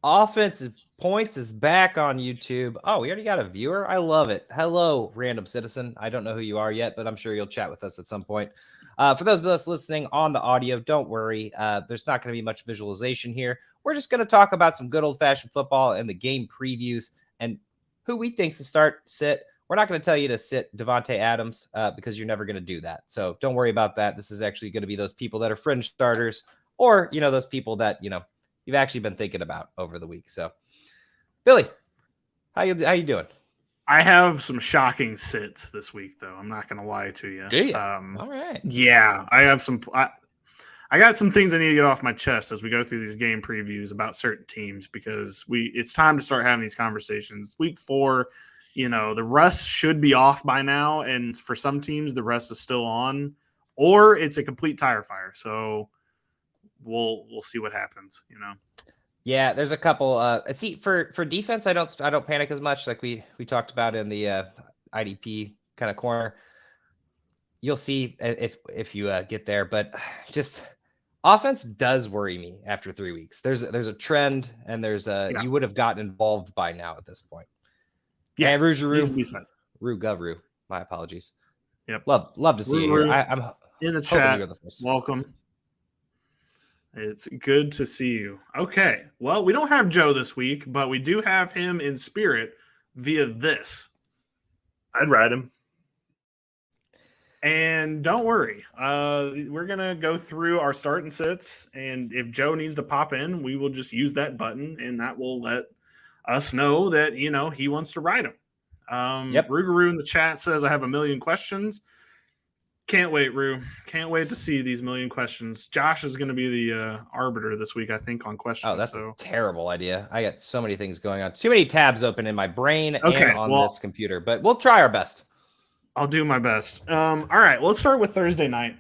Offensive Points is back on YouTube. Oh, we already got a viewer. I love it. Hello, random citizen. I don't know who you are yet, but I'm sure you'll chat with us at some point. For those of us listening on the audio, don't worry. There's not going to be much visualization here. We're just going to talk about some good old-fashioned football and the game previews and who we think's to start, sit. We're not going to tell you to sit Devontae Adams because you're never going to do that. So don't worry about that. This is actually going to be those people that are fringe starters or, those people that, you've actually been thinking about over the week. So, Billy, how you doing? I have some shocking sits this week, though. I'm not going to lie to you. Do you? All right. Yeah, I have some. I got some things I need to get off my chest as we go through these game previews about certain teams because it's time to start having these conversations. Week 4, the rust should be off by now, and for some teams, the rust is still on, or it's a complete tire fire. So we'll see what happens. Yeah, there's a couple. See, for defense, I don't panic as much, like we talked about in the IDP kind of corner. You'll see if you get there, but just offense does worry me after 3 weeks. There's a trend, and you would have gotten involved by now at this point. Yeah, and Rue Guvru. My apologies. Yep, love to see you here. I'm in the chat. You're the first. Welcome. It's good to see you. Okay. Well, we don't have Joe this week, but we do have him in spirit via this. I'd ride him. And don't worry. We're going to go through our start and sits. And if Joe needs to pop in, we will just use that button, and that will let us know that, he wants to ride him. Rugaroo in the chat says, I have a million questions. Can't wait, Rue. Can't wait to see these million questions. Josh is going to be the arbiter this week, I think, on questions. Oh, that's a terrible idea. I got so many things going on. Too many tabs open in my brain and on this computer, but we'll try our best. I'll do my best. All right, let's start with Thursday night.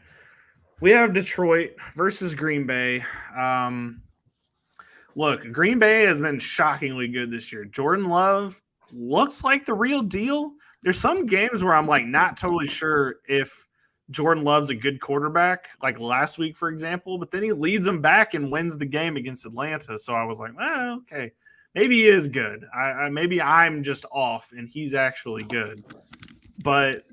We have Detroit versus Green Bay. Look, Green Bay has been shockingly good this year. Jordan Love looks like the real deal. There's some games where I'm not totally sure if Jordan Love's a good quarterback, like last week, for example, but then he leads them back and wins the game against Atlanta. So I was like, okay, maybe he is good. Maybe I'm just off and he's actually good. But,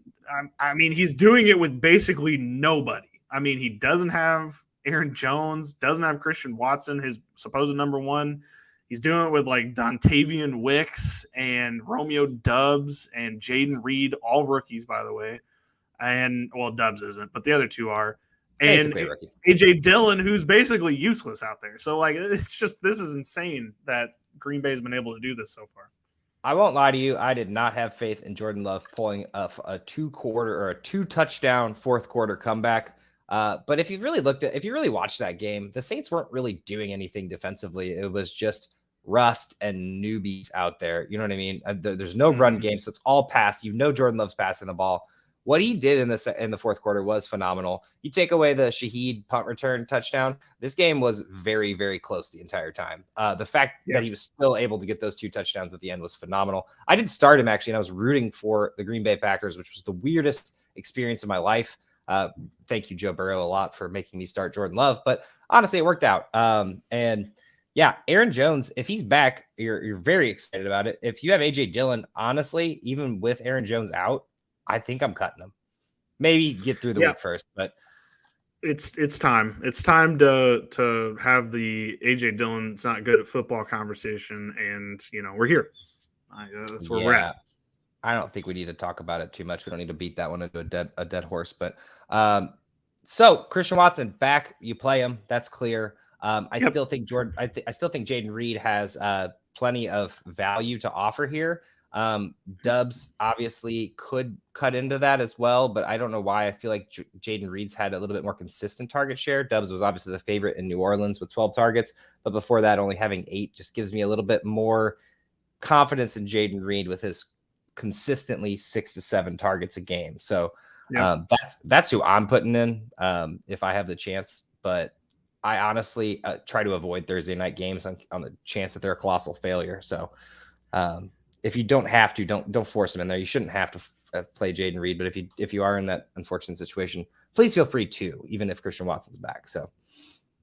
he's doing it with basically nobody. He doesn't have Aaron Jones, doesn't have Christian Watson, his supposed number one. He's doing it with Dontavian Wicks and Romeo Doubs and Jaden Reed, all rookies, by the way. And Dubs isn't, but the other two are. And AJ Dillon, who's basically useless out there. So it's just, this is insane that Green Bay's been able to do this so far. I won't lie to you. I did not have faith in Jordan Love pulling a 2-touchdown fourth quarter comeback. But if you really watched that game, the Saints weren't really doing anything defensively. It was just rust and newbies out there. You know what I mean? There's no run game, so it's all pass. Jordan Love's passing the ball. What he did in the fourth quarter was phenomenal. You take away the Shaheed punt return touchdown, this game was very, very close the entire time. The fact that he was still able to get those 2 touchdowns at the end was phenomenal. I did start him, actually, and I was rooting for the Green Bay Packers, which was the weirdest experience of my life. Thank you, Joe Burrow, a lot for making me start Jordan Love. But honestly, it worked out. And yeah, Aaron Jones, if he's back, you're very excited about it. If you have AJ Dillon, honestly, even with Aaron Jones out, I think I'm cutting him. Maybe get through the week first, but it's time. It's time to have the AJ Dillon's not good at football conversation, and we're here. That's where we're at. I don't think we need to talk about it too much. We don't need to beat that one into a dead horse. But so Christian Watson back, you play him. That's clear. I still think Jaden Reed has plenty of value to offer here. Dubs obviously could cut into that as well, but I don't know why. I feel like Jaden Reed's had a little bit more consistent target share. Dubs was obviously the favorite in New Orleans with 12 targets, but before that, only having 8 just gives me a little bit more confidence in Jaden Reed with his consistently 6 to 7 targets a game. So that's who I'm putting in if I have the chance. But I honestly try to avoid Thursday night games on the chance that they're a colossal failure. So if you don't have to, don't force him in there. You shouldn't have to play Jaden Reed, but if you are in that unfortunate situation, please feel free to, even if Christian Watson's back. So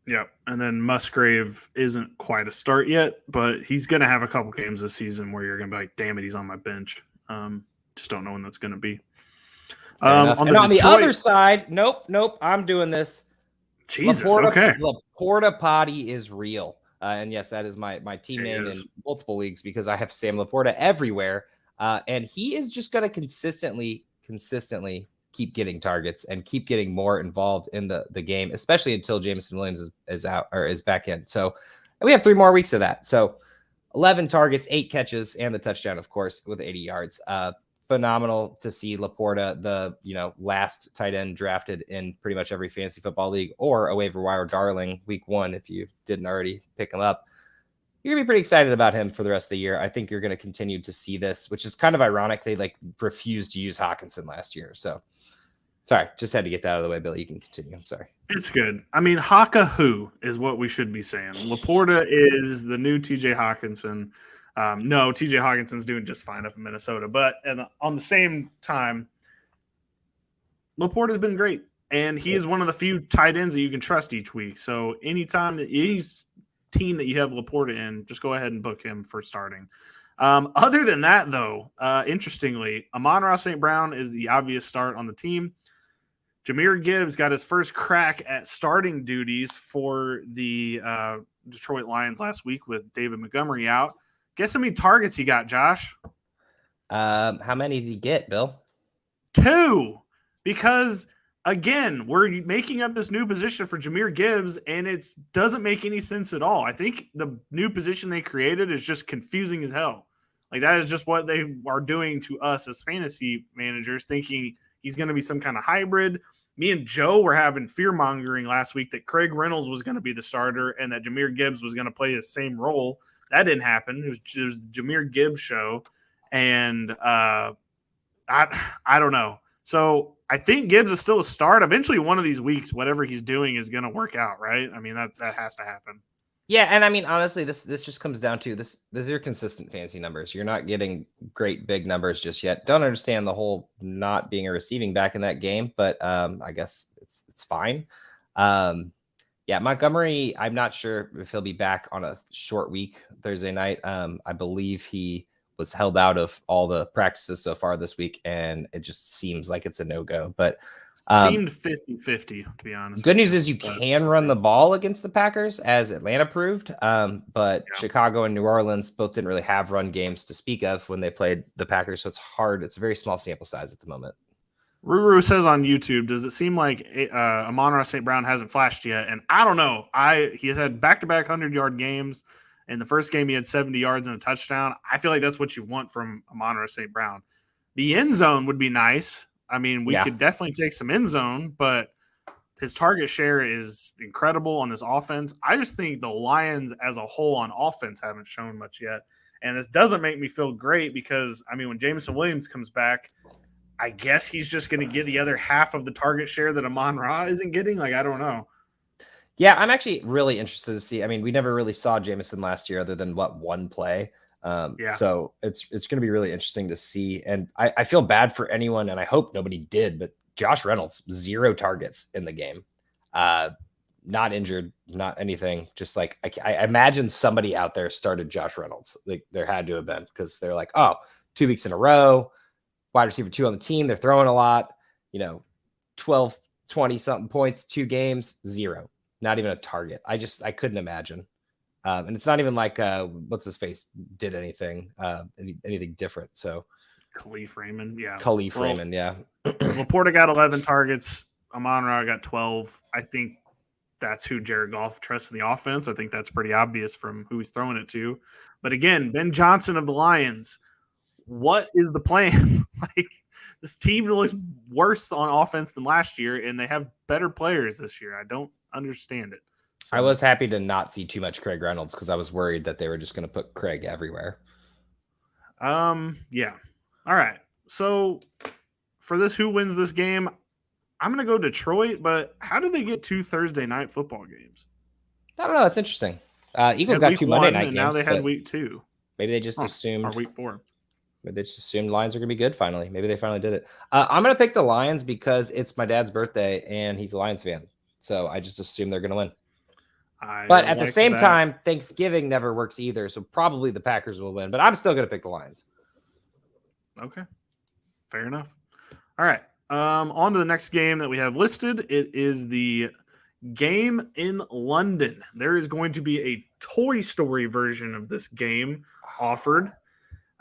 Yep. And then Musgrave isn't quite a start yet, but he's going to have a couple games this season where you're going to be like, damn it, he's on my bench. Just don't know when that's going to be. On the other side, nope, I'm doing this. Jesus, okay. Laporta Potty is real. And yes, that is my team name in multiple leagues because I have Sam Laporta everywhere. And he is just going to consistently keep getting targets and keep getting more involved in the game, especially until Jameson Williams is out or is back in. So we have 3 more weeks of that. So 11 targets, 8 catches, and the touchdown, of course, with 80 yards. Phenomenal to see Laporta, the last tight end drafted in pretty much every fantasy football league or a waiver wire darling week 1 if you didn't already pick him up. You're gonna be pretty excited about him for the rest of the year. I think you're gonna continue to see this, which is kind of ironic. They refused to use Hawkinson last year. So sorry, just had to get that out of the way, Bill. You can continue. I'm sorry. It's good. I mean, Haka who is what we should be saying. Laporta is the new TJ Hawkinson. No, TJ Hawkinson's doing just fine up in Minnesota. But on the same time, Laporta's been great. And he is one of the few tight ends that you can trust each week. So anytime that any team that you have Laporta in, just go ahead and book him for starting. Other than that, though, interestingly, Amon-Ra St. Brown is the obvious start on the team. Jahmyr Gibbs got his first crack at starting duties for the Detroit Lions last week with David Montgomery out. Guess how many targets he got, Josh? How many did he get, Bill? 2. Because, again, we're making up this new position for Jahmyr Gibbs, and it doesn't make any sense at all. I think the new position they created is just confusing as hell. Like, that is just what they are doing to us as fantasy managers, thinking he's going to be some kind of hybrid. Me and Joe were having fear-mongering last week that Craig Reynolds was going to be the starter and that Jahmyr Gibbs was going to play the same role. That didn't happen. It was the Jahmyr Gibbs show, and I don't know. So I think Gibbs is still a start. Eventually, one of these weeks, whatever he's doing is going to work out, right? I mean, that has to happen. Yeah, and I mean, honestly, this just comes down to this is your consistent fantasy numbers. You're not getting great big numbers just yet. Don't understand the whole not being a receiving back in that game, but I guess it's fine. Yeah, Montgomery, I'm not sure if he'll be back on a short week Thursday night. I believe he was held out of all the practices so far this week, and it just seems like it's a no-go. But seemed 50-50, to be honest. Good news is you can run the ball against the Packers, as Atlanta proved. But Chicago and New Orleans both didn't really have run games to speak of when they played the Packers, so it's hard. It's a very small sample size at the moment. Ruru says on YouTube, does it seem like Amon-Ra St. Brown hasn't flashed yet? And I don't know. He has had back-to-back 100-yard games. In the first game, he had 70 yards and a touchdown. I feel like that's what you want from Amon-Ra St. Brown. The end zone would be nice. I mean, we could definitely take some end zone, but his target share is incredible on this offense. I just think the Lions as a whole on offense haven't shown much yet. And this doesn't make me feel great because, I mean, when Jameson Williams comes back, I guess he's just going to get the other half of the target share that Amon-Ra isn't getting. Like, I don't know. Yeah, I'm actually really interested to see. I mean, we never really saw Jameson last year other than one play. So it's going to be really interesting to see. And I feel bad for anyone, and I hope nobody did, but Josh Reynolds, 0 targets in the game. Not injured, not anything. Just like I imagine somebody out there started Josh Reynolds. Like there had to have been because they're like, oh, 2 weeks in a row. Wide receiver 2 on the team. They're throwing a lot, 12, 20 something points, 2 games, 0, not even a target. I couldn't imagine. And it's not even like, what's his face did anything different. So Khalif Raymond. Yeah. Raymond. Yeah. Laporta got 11 targets. Amon-Ra got 12. I think that's who Jared Goff trusts in the offense. I think that's pretty obvious from who he's throwing it to. But again, Ben Johnson of the Lions, what is the plan? Like this team looks worse on offense than last year, and they have better players this year. I don't understand it. So, I was happy to not see too much Craig Reynolds because I was worried that they were just going to put Craig everywhere. Yeah. All right. So for this, who wins this game? I'm going to go Detroit, but how did they get 2 Thursday night football games? I don't know. It's interesting. Eagles got 2 Monday night games. Now they had week 2. Maybe they just assumed. Or week 4. Maybe they just assumed Lions are going to be good finally. Maybe they finally did it. I'm going to pick the Lions because it's my dad's birthday and he's a Lions fan. So I just assume they're going to win. But at the same time, Thanksgiving never works either. So probably the Packers will win. But I'm still going to pick the Lions. Okay. Fair enough. All right. On to the next game that we have listed. It is the game in London. There is going to be a Toy Story version of this game offered.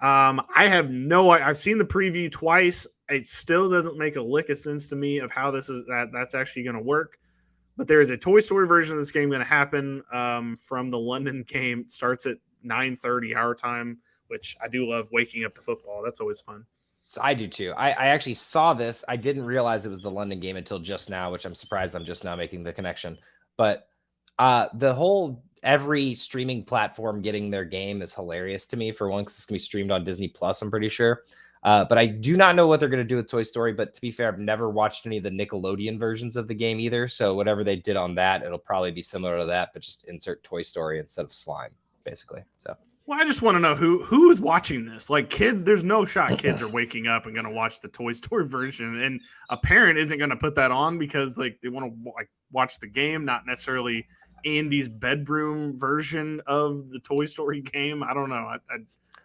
I've seen the preview twice. It still doesn't make a lick of sense to me of how that's actually going to work. But there is a Toy Story version of this game going to happen from the London game. It starts at 9:30 our time, which I do love waking up to football. That's always fun. So I do too. I actually saw this. I didn't realize it was the London game until just now, which I'm surprised I'm just now making the connection. But the whole every streaming platform getting their game is hilarious to me. For one, because it's going to be streamed on Disney Plus, I'm pretty sure. But I do not know what they're going to do with Toy Story. But to be fair, I've never watched any of the Nickelodeon versions of the game either. So whatever they did on that, it'll probably be similar to that, but just insert Toy Story instead of slime, basically. So. Well, I just want to know who is watching this. Like kids, there's no shot kids are waking up and going to watch the Toy Story version, and a parent isn't going to put that on because like they want to watch the game, not necessarily Andy's bedroom version of the Toy Story game. I don't know.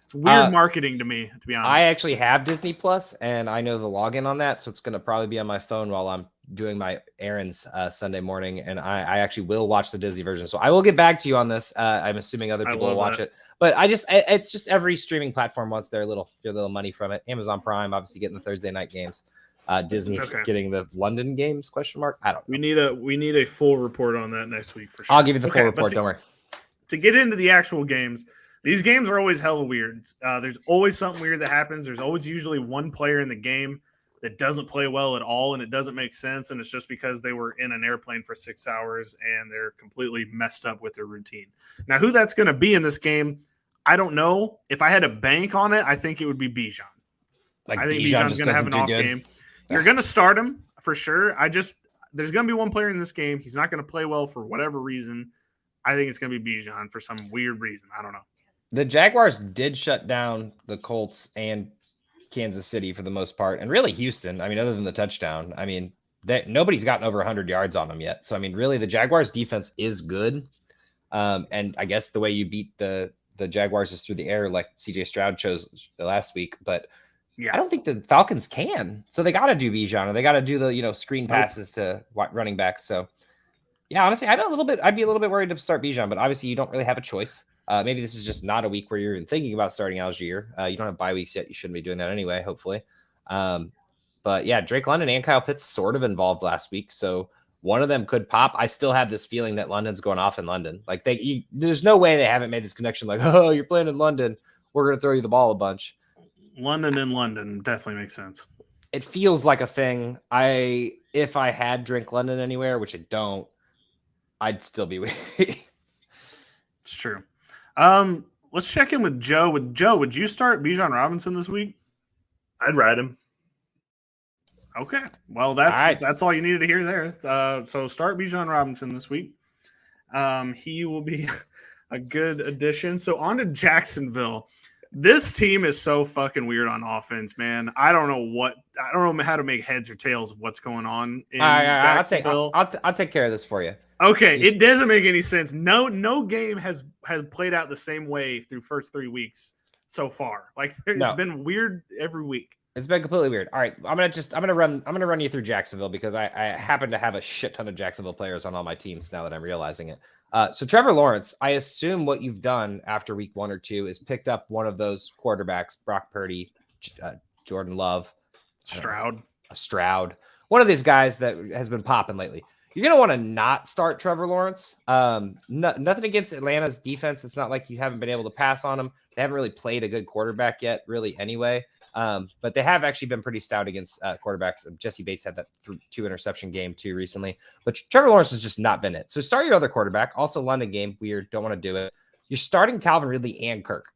It's weird marketing to me, to be honest. I actually have Disney Plus, and I know the login on that, so it's going to probably be on my phone while I'm doing my errands Sunday morning, and I actually will watch the Disney version. So I will get back to you on this. I'm assuming other people will watch it. But it's just every streaming platform wants their little money from it. Amazon Prime obviously getting the Thursday night games. Disney getting the London games ? I don't know. We need a full report on that next week for sure. I'll give you the full report. Don't worry. To get into the actual games, these games are always hella weird. There's always something weird that happens. There's always usually one player in the game that doesn't play well at all, and it doesn't make sense. And it's just because they were in an airplane for 6 hours and they're completely messed up with their routine. Now, who that's going to be in this game, I don't know. If I had a bank on it, I think it would be Bijan. I think Bijan's going to have an off game. You're going to start him for sure. There's going to be one player in this game. He's not going to play well for whatever reason. I think it's going to be Bijan for some weird reason. I don't know. The Jaguars did shut down the Colts and Kansas City for the most part, and really Houston. I mean, other than the touchdown, I mean, nobody's gotten over 100 yards on them yet. So, I mean, really, the Jaguars' defense is good. And I guess the way you beat the Jaguars is through the air, like CJ Stroud chose last week. But I don't think the Falcons can. So they got to do Bijan, or they got to do the screen passes to running backs. So, yeah, honestly, I'd be a little bit worried to start Bijan, but obviously you don't really have a choice. Maybe this is just not a week where you're even thinking about starting Algier. You don't have bye weeks yet. You shouldn't be doing that anyway, hopefully. But yeah, Drake London and Kyle Pitts sort of involved last week. So one of them could pop. I still have this feeling that London's going off in London. Like there's no way they haven't made this connection. Like, oh, you're playing in London, we're going to throw you the ball a bunch. London in London definitely makes sense. It feels like a thing. If I had Drake London anywhere, which I don't, I'd still be waiting. It's true. Let's check in with Joe. Would you start Bijan Robinson this week? I'd ride him. Okay. Well, that's all you needed to hear there. So start Bijan Robinson this week. He will be a good addition. So on to Jacksonville. This team is so fucking weird on offense, man. I don't know how to make heads or tails of what's going on in Jacksonville. I'll take care of this for you. Okay, it doesn't make any sense. No game has played out the same way through first 3 weeks so far. Like it's been weird every week. It's been completely weird. All right, I'm gonna run you through Jacksonville because I happen to have a shit ton of Jacksonville players on all my teams now that I'm realizing it. So Trevor Lawrence, I assume what you've done after week 1 or 2 is picked up one of those quarterbacks, Brock Purdy, Jordan Love, Stroud, one of these guys that has been popping lately. You're going to want to not start Trevor Lawrence. Nothing against Atlanta's defense. It's not like you haven't been able to pass on them. They haven't really played a good quarterback yet, really, anyway. But they have actually been pretty stout against quarterbacks. Jesse Bates had that 2 interception game too recently. But Trevor Lawrence has just not been it. So start your other quarterback. Also, London game, weird. Don't want to do it. You're starting Calvin Ridley and Kirk.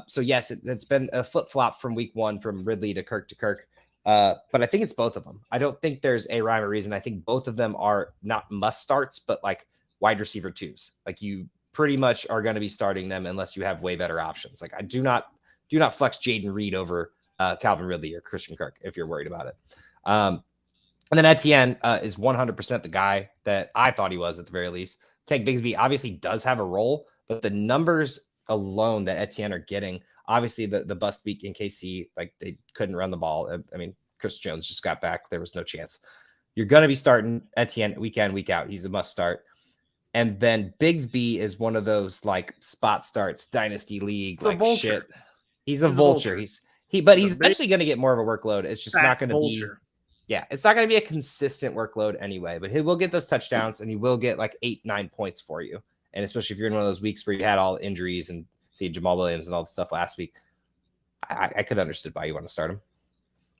So yes, it's been a flip-flop from week 1 from Ridley to Kirk. But I think it's both of them. I don't think there's a rhyme or reason. I think both of them are not must starts, but like wide receiver 2s. Like you pretty much are going to be starting them unless you have way better options. Like I do not flex Jaden Reed over Calvin Ridley or Christian Kirk if you're worried about it. And then Etienne is 100% the guy that I thought he was at the very least. Tank Bigsby obviously does have a role, but the numbers alone that Etienne are getting, obviously the bust week in KC, like they couldn't run the ball. I mean, Chris Jones just got back. There was no chance. You're going to be starting Etienne week in, week out. He's a must start. And then Bigsby is one of those like spot starts, dynasty league, It's like a vulture. shit. He's a vulture. He's actually going to get more of a workload. It's just not going to be. Yeah, it's not going to be a consistent workload anyway, but he will get those touchdowns and he will get like 8-9 points for you. And especially if you're in one of those weeks where you had all injuries and see Jamal Williams and all the stuff last week, I could understand why you want to start him.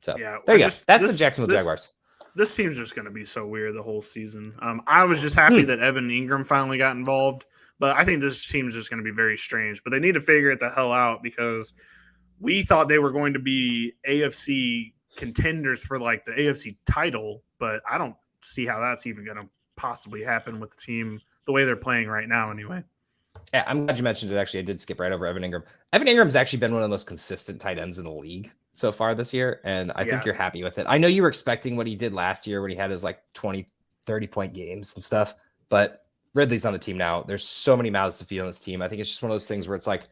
So yeah, there you go. That's the Jacksonville Jaguars. This team's just going to be so weird the whole season. I was just happy that Evan Ingram finally got involved, but I think this team's just going to be very strange. But they need to figure it the hell out because we thought they were going to be AFC contenders for like the AFC title, but I don't see how that's even going to possibly happen with the team the way they're playing right now anyway. Yeah, I'm glad you mentioned it. Actually, I did skip right over Evan Ingram. Evan Ingram's actually been one of the most consistent tight ends in the league so far this year, and I think you're happy with it. I know you were expecting what he did last year when he had his like 20, 30-point games and stuff, but Ridley's on the team now. There's so many mouths to feed on this team. I think it's just one of those things where it's like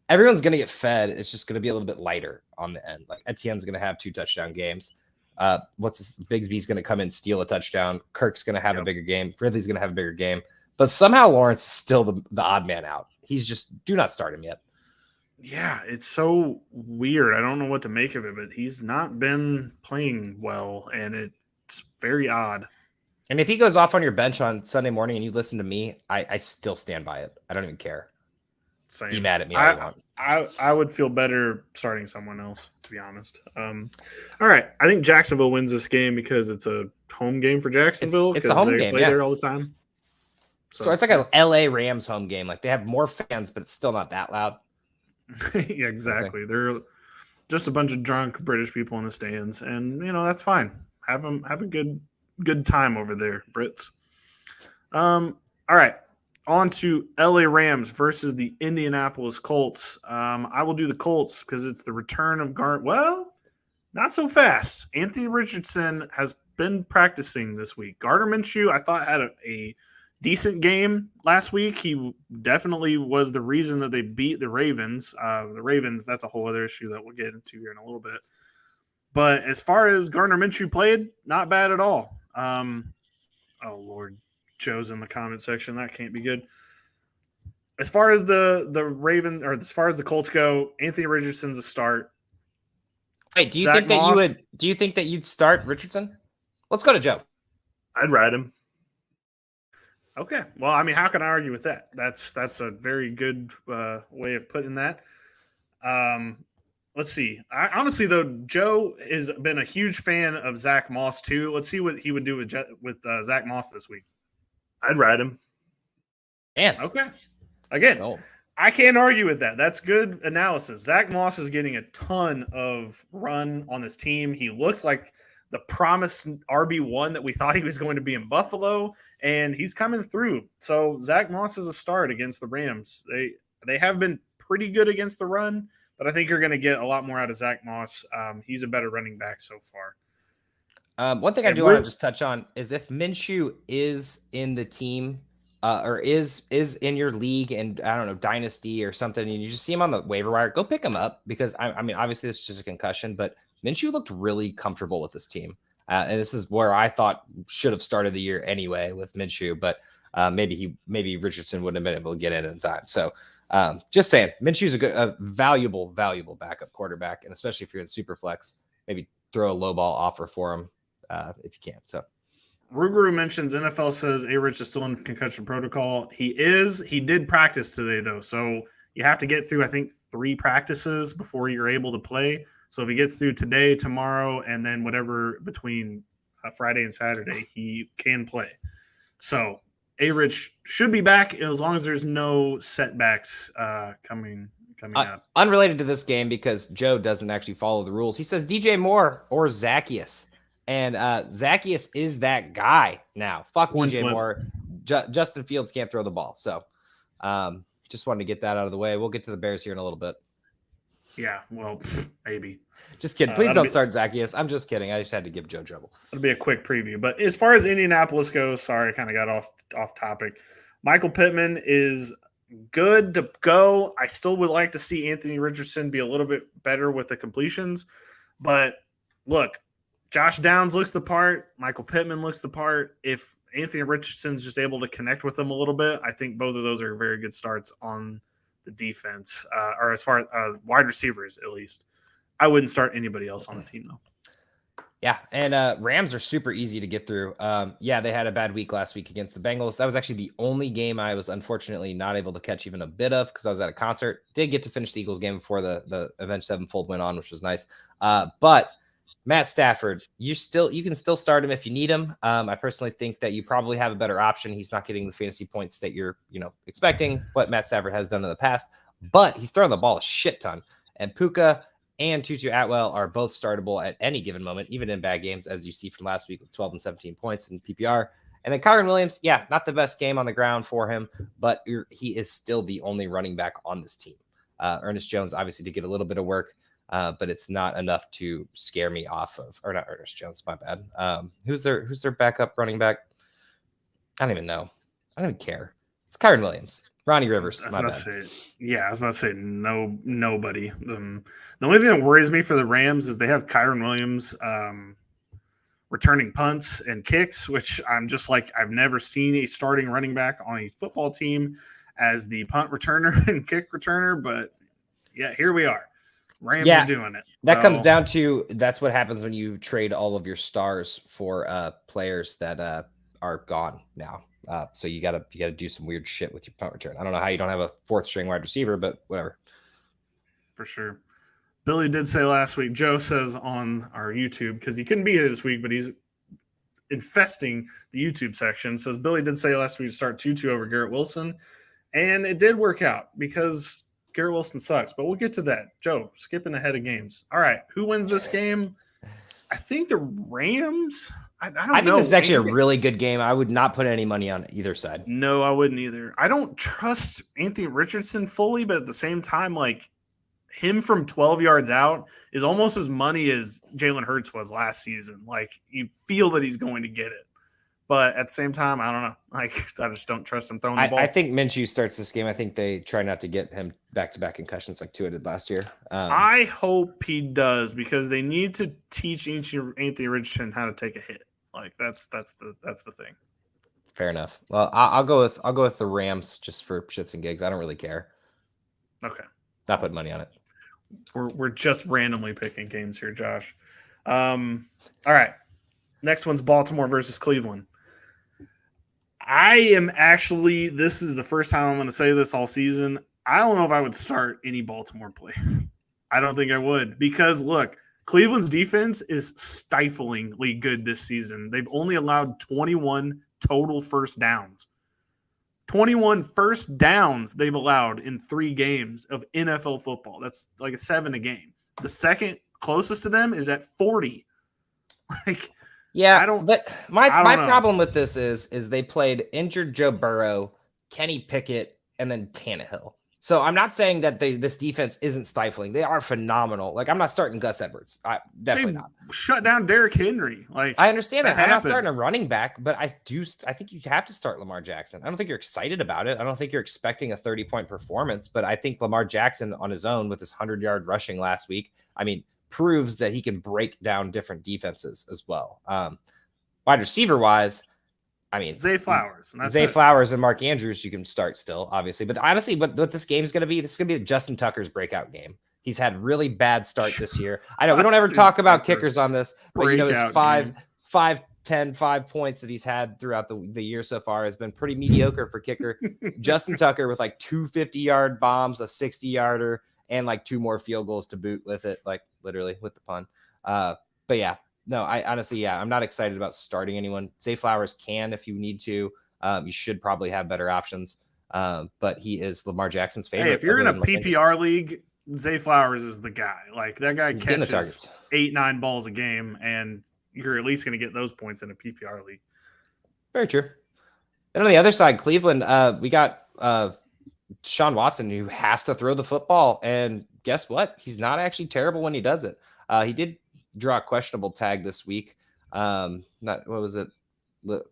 everyone's going to get fed. It's just going to be a little bit lighter on the end. Like Etienne's going to have 2 touchdown games. Bigsby's going to come in, steal a touchdown. Kirk's going to have a bigger game. Ridley's going to have a bigger game. But somehow Lawrence is still the odd man out. He's just, do not start him yet. Yeah, it's so weird. I don't know what to make of it, but he's not been playing well, and it's very odd. And if he goes off on your bench on Sunday morning and you listen to me, I still stand by it. I don't even care. Same. Be mad at me all you want. I would feel better starting someone else, to be honest. All right. I think Jacksonville wins this game because it's a home game for Jacksonville. It's a home game, play there all the time. So it's like a LA Rams home game. Like they have more fans, but it's still not that loud. Yeah, exactly. They're just a bunch of drunk British people in the stands, and that's fine. Have a good time over there, Brits. All right, on to LA Rams versus the Indianapolis Colts. I will do the Colts because it's the return of Well, not so fast. Anthony Richardson has been practicing this week. Gardner Minshew, I thought, had a decent game last week. He definitely was the reason that they beat the Ravens. The Ravens, that's a whole other issue that we'll get into here in a little bit. But as far as Gardner Minshew played, not bad at all. Oh, Lord. Joe's in the comment section. That can't be good. As far as the Raven, or as far as the Colts go, Anthony Richardson's a start. Wait, do you think that you'd start Richardson? Let's go to Joe. I'd ride him. Okay. Well, I mean, how can I argue with that? That's a very good way of putting that. Let's see. Honestly, though, Joe has been a huge fan of Zach Moss, too. Let's see what he would do with Zach Moss this week. I'd ride him. Man. Okay. Again, I can't argue with that. That's good analysis. Zach Moss is getting a ton of run on this team. He looks like the promised RB1 that we thought he was going to be in Buffalo, and he's coming through. So Zach Moss is a start against the Rams. They have been pretty good against the run, but I think you're going to get a lot more out of Zach Moss. He's a better running back so far. One thing I do want to just touch on is if Minshew is in the team or is in your league and I don't know, dynasty or something, and you just see him on the waiver wire, go pick him up because I mean, obviously this is just a concussion, but Minshew looked really comfortable with this team. And this is where I thought should have started the year anyway with Minshew, but maybe Richardson wouldn't have been able to get in time. So just saying, Minshew's a valuable backup quarterback, and especially if you're in Superflex, maybe throw a low ball offer for him if you can. So Ruguru mentions NFL says A-Rich is still in concussion protocol. He is. He did practice today, though. So you have to get through, I think, 3 practices before you're able to play. So if he gets through today, tomorrow, and then whatever between Friday and Saturday, he can play. So A-Rich should be back as long as there's no setbacks coming up. Unrelated to this game because Joe doesn't actually follow the rules. He says DJ Moore or Zacchaeus. And Zacchaeus is that guy now. Fuck DJ Moore. Justin Fields can't throw the ball. So just wanted to get that out of the way. We'll get to the Bears here in a little bit. Yeah, well, maybe. Just kidding. Please don't start Zacchaeus. I'm just kidding. I just had to give Joe trouble. It'll be a quick preview. But as far as Indianapolis goes, sorry, I kind of got off topic. Michael Pittman is good to go. I still would like to see Anthony Richardson be a little bit better with the completions. But look, Josh Downs looks the part. Michael Pittman looks the part. If Anthony Richardson's just able to connect with them a little bit, I think both of those are very good starts on the defense, or as far as wide receivers, at least. I wouldn't start anybody else on the team, though. Yeah, and Rams are super easy to get through. Yeah, they had a bad week last week against the Bengals. That was actually the only game I was unfortunately not able to catch even a bit of because I was at a concert. Did get to finish the Eagles game before the Avenged Sevenfold went on, which was nice. But Matt Stafford, you can still start him if you need him. I personally think that you probably have a better option. He's not getting the fantasy points that you're expecting what Matt Stafford has done in the past, but he's throwing the ball a shit ton. And Puka and Tutu Atwell are both startable at any given moment, even in bad games, as you see from last week with 12 and 17 points in PPR. And then Kyren Williams, yeah, not the best game on the ground for him, but he is still the only running back on this team. Ernest Jones, obviously, to get a little bit of work, but it's not enough to scare me off of, or not Ernest Jones, my bad. Who's their backup running back? I don't even know. I don't even care. It's Kyren Williams. Ronnie Rivers. I was about to say nobody. The only thing that worries me for the Rams is they have Kyren Williams returning punts and kicks, which I'm just like, I've never seen a starting running back on a football team as the punt returner and kick returner. But yeah, here we are. Rams are doing it. That comes down to that's what happens when you trade all of your stars for players that are gone now. So you gotta do some weird shit with your punt return. I don't know how you don't have a fourth string wide receiver, but whatever. For sure. Billy did say last week, Joe says on our YouTube, because he couldn't be here this week, but he's infesting the YouTube section, says Billy did say last week to start Tutu over Garrett Wilson. And it did work out because Garrett Wilson sucks. But we'll get to that. Joe, skipping ahead of games. All right. Who wins this game? I think the Rams. I think this is actually a really good game. I would not put any money on either side. No, I wouldn't either. I don't trust Anthony Richardson fully, but at the same time, like him from 12 yards out is almost as money as Jalen Hurts was last season. Like you feel that he's going to get it. But at the same time, I don't know. Like I just don't trust him throwing the ball. I think Minshew starts this game. I think they try not to get him back-to-back concussions like Tua did last year. I hope he does because they need to teach Anthony Richardson how to take a hit. Like that's the thing. Fair enough. Well, I'll go with the Rams just for shits and gigs. I don't really care. Okay. Not putting money on it. We're just randomly picking games here, Josh. All right. Next one's Baltimore versus Cleveland. This is the first time I'm going to say this all season. I don't know if I would start any Baltimore play. I don't think I would because, look, Cleveland's defense is stiflingly good this season. They've only allowed 21 total first downs. 21 first downs they've allowed in 3 games of NFL football. That's like a 7 a game. The second closest to them is at 40. But my problem with this is they played injured Joe Burrow, Kenny Pickett, and then Tannehill. So I'm not saying that this defense isn't stifling. They are phenomenal. Like I'm not starting Gus Edwards. Definitely not. Shut down Derrick Henry. Like I understand that. I'm not starting a running back, but I think you have to start Lamar Jackson. I don't think you're excited about it. I don't think you're expecting a 30-point performance, but I think Lamar Jackson on his own with his 100-yard rushing last week, proves that he can break down different defenses as well. Wide receiver wise, Zay Flowers. Flowers and Mark Andrews you can start still, obviously. But honestly, what this game's going to be, this is going to be Justin Tucker's breakout game. He's had really bad start this year. I know we don't ever talk about kickers on this, but his 5 points that he's had throughout the year so far has been pretty mediocre for kicker. Justin Tucker with like 2 50-yard bombs, a 60-yarder, and like 2 more field goals to boot with it, like literally with the pun. But yeah. No, I'm not excited about starting anyone. Zay Flowers can if you need to. You should probably have better options. But he is Lamar Jackson's favorite. Hey, if you're in a PPR league, Zay Flowers is the guy. Like that guy catches 8-9 balls a game, and you're at least going to get those points in a PPR league. Very true. And on the other side, Cleveland, we got Sean Watson who has to throw the football, and guess what? He's not actually terrible when he does it. He did draw a questionable tag this week.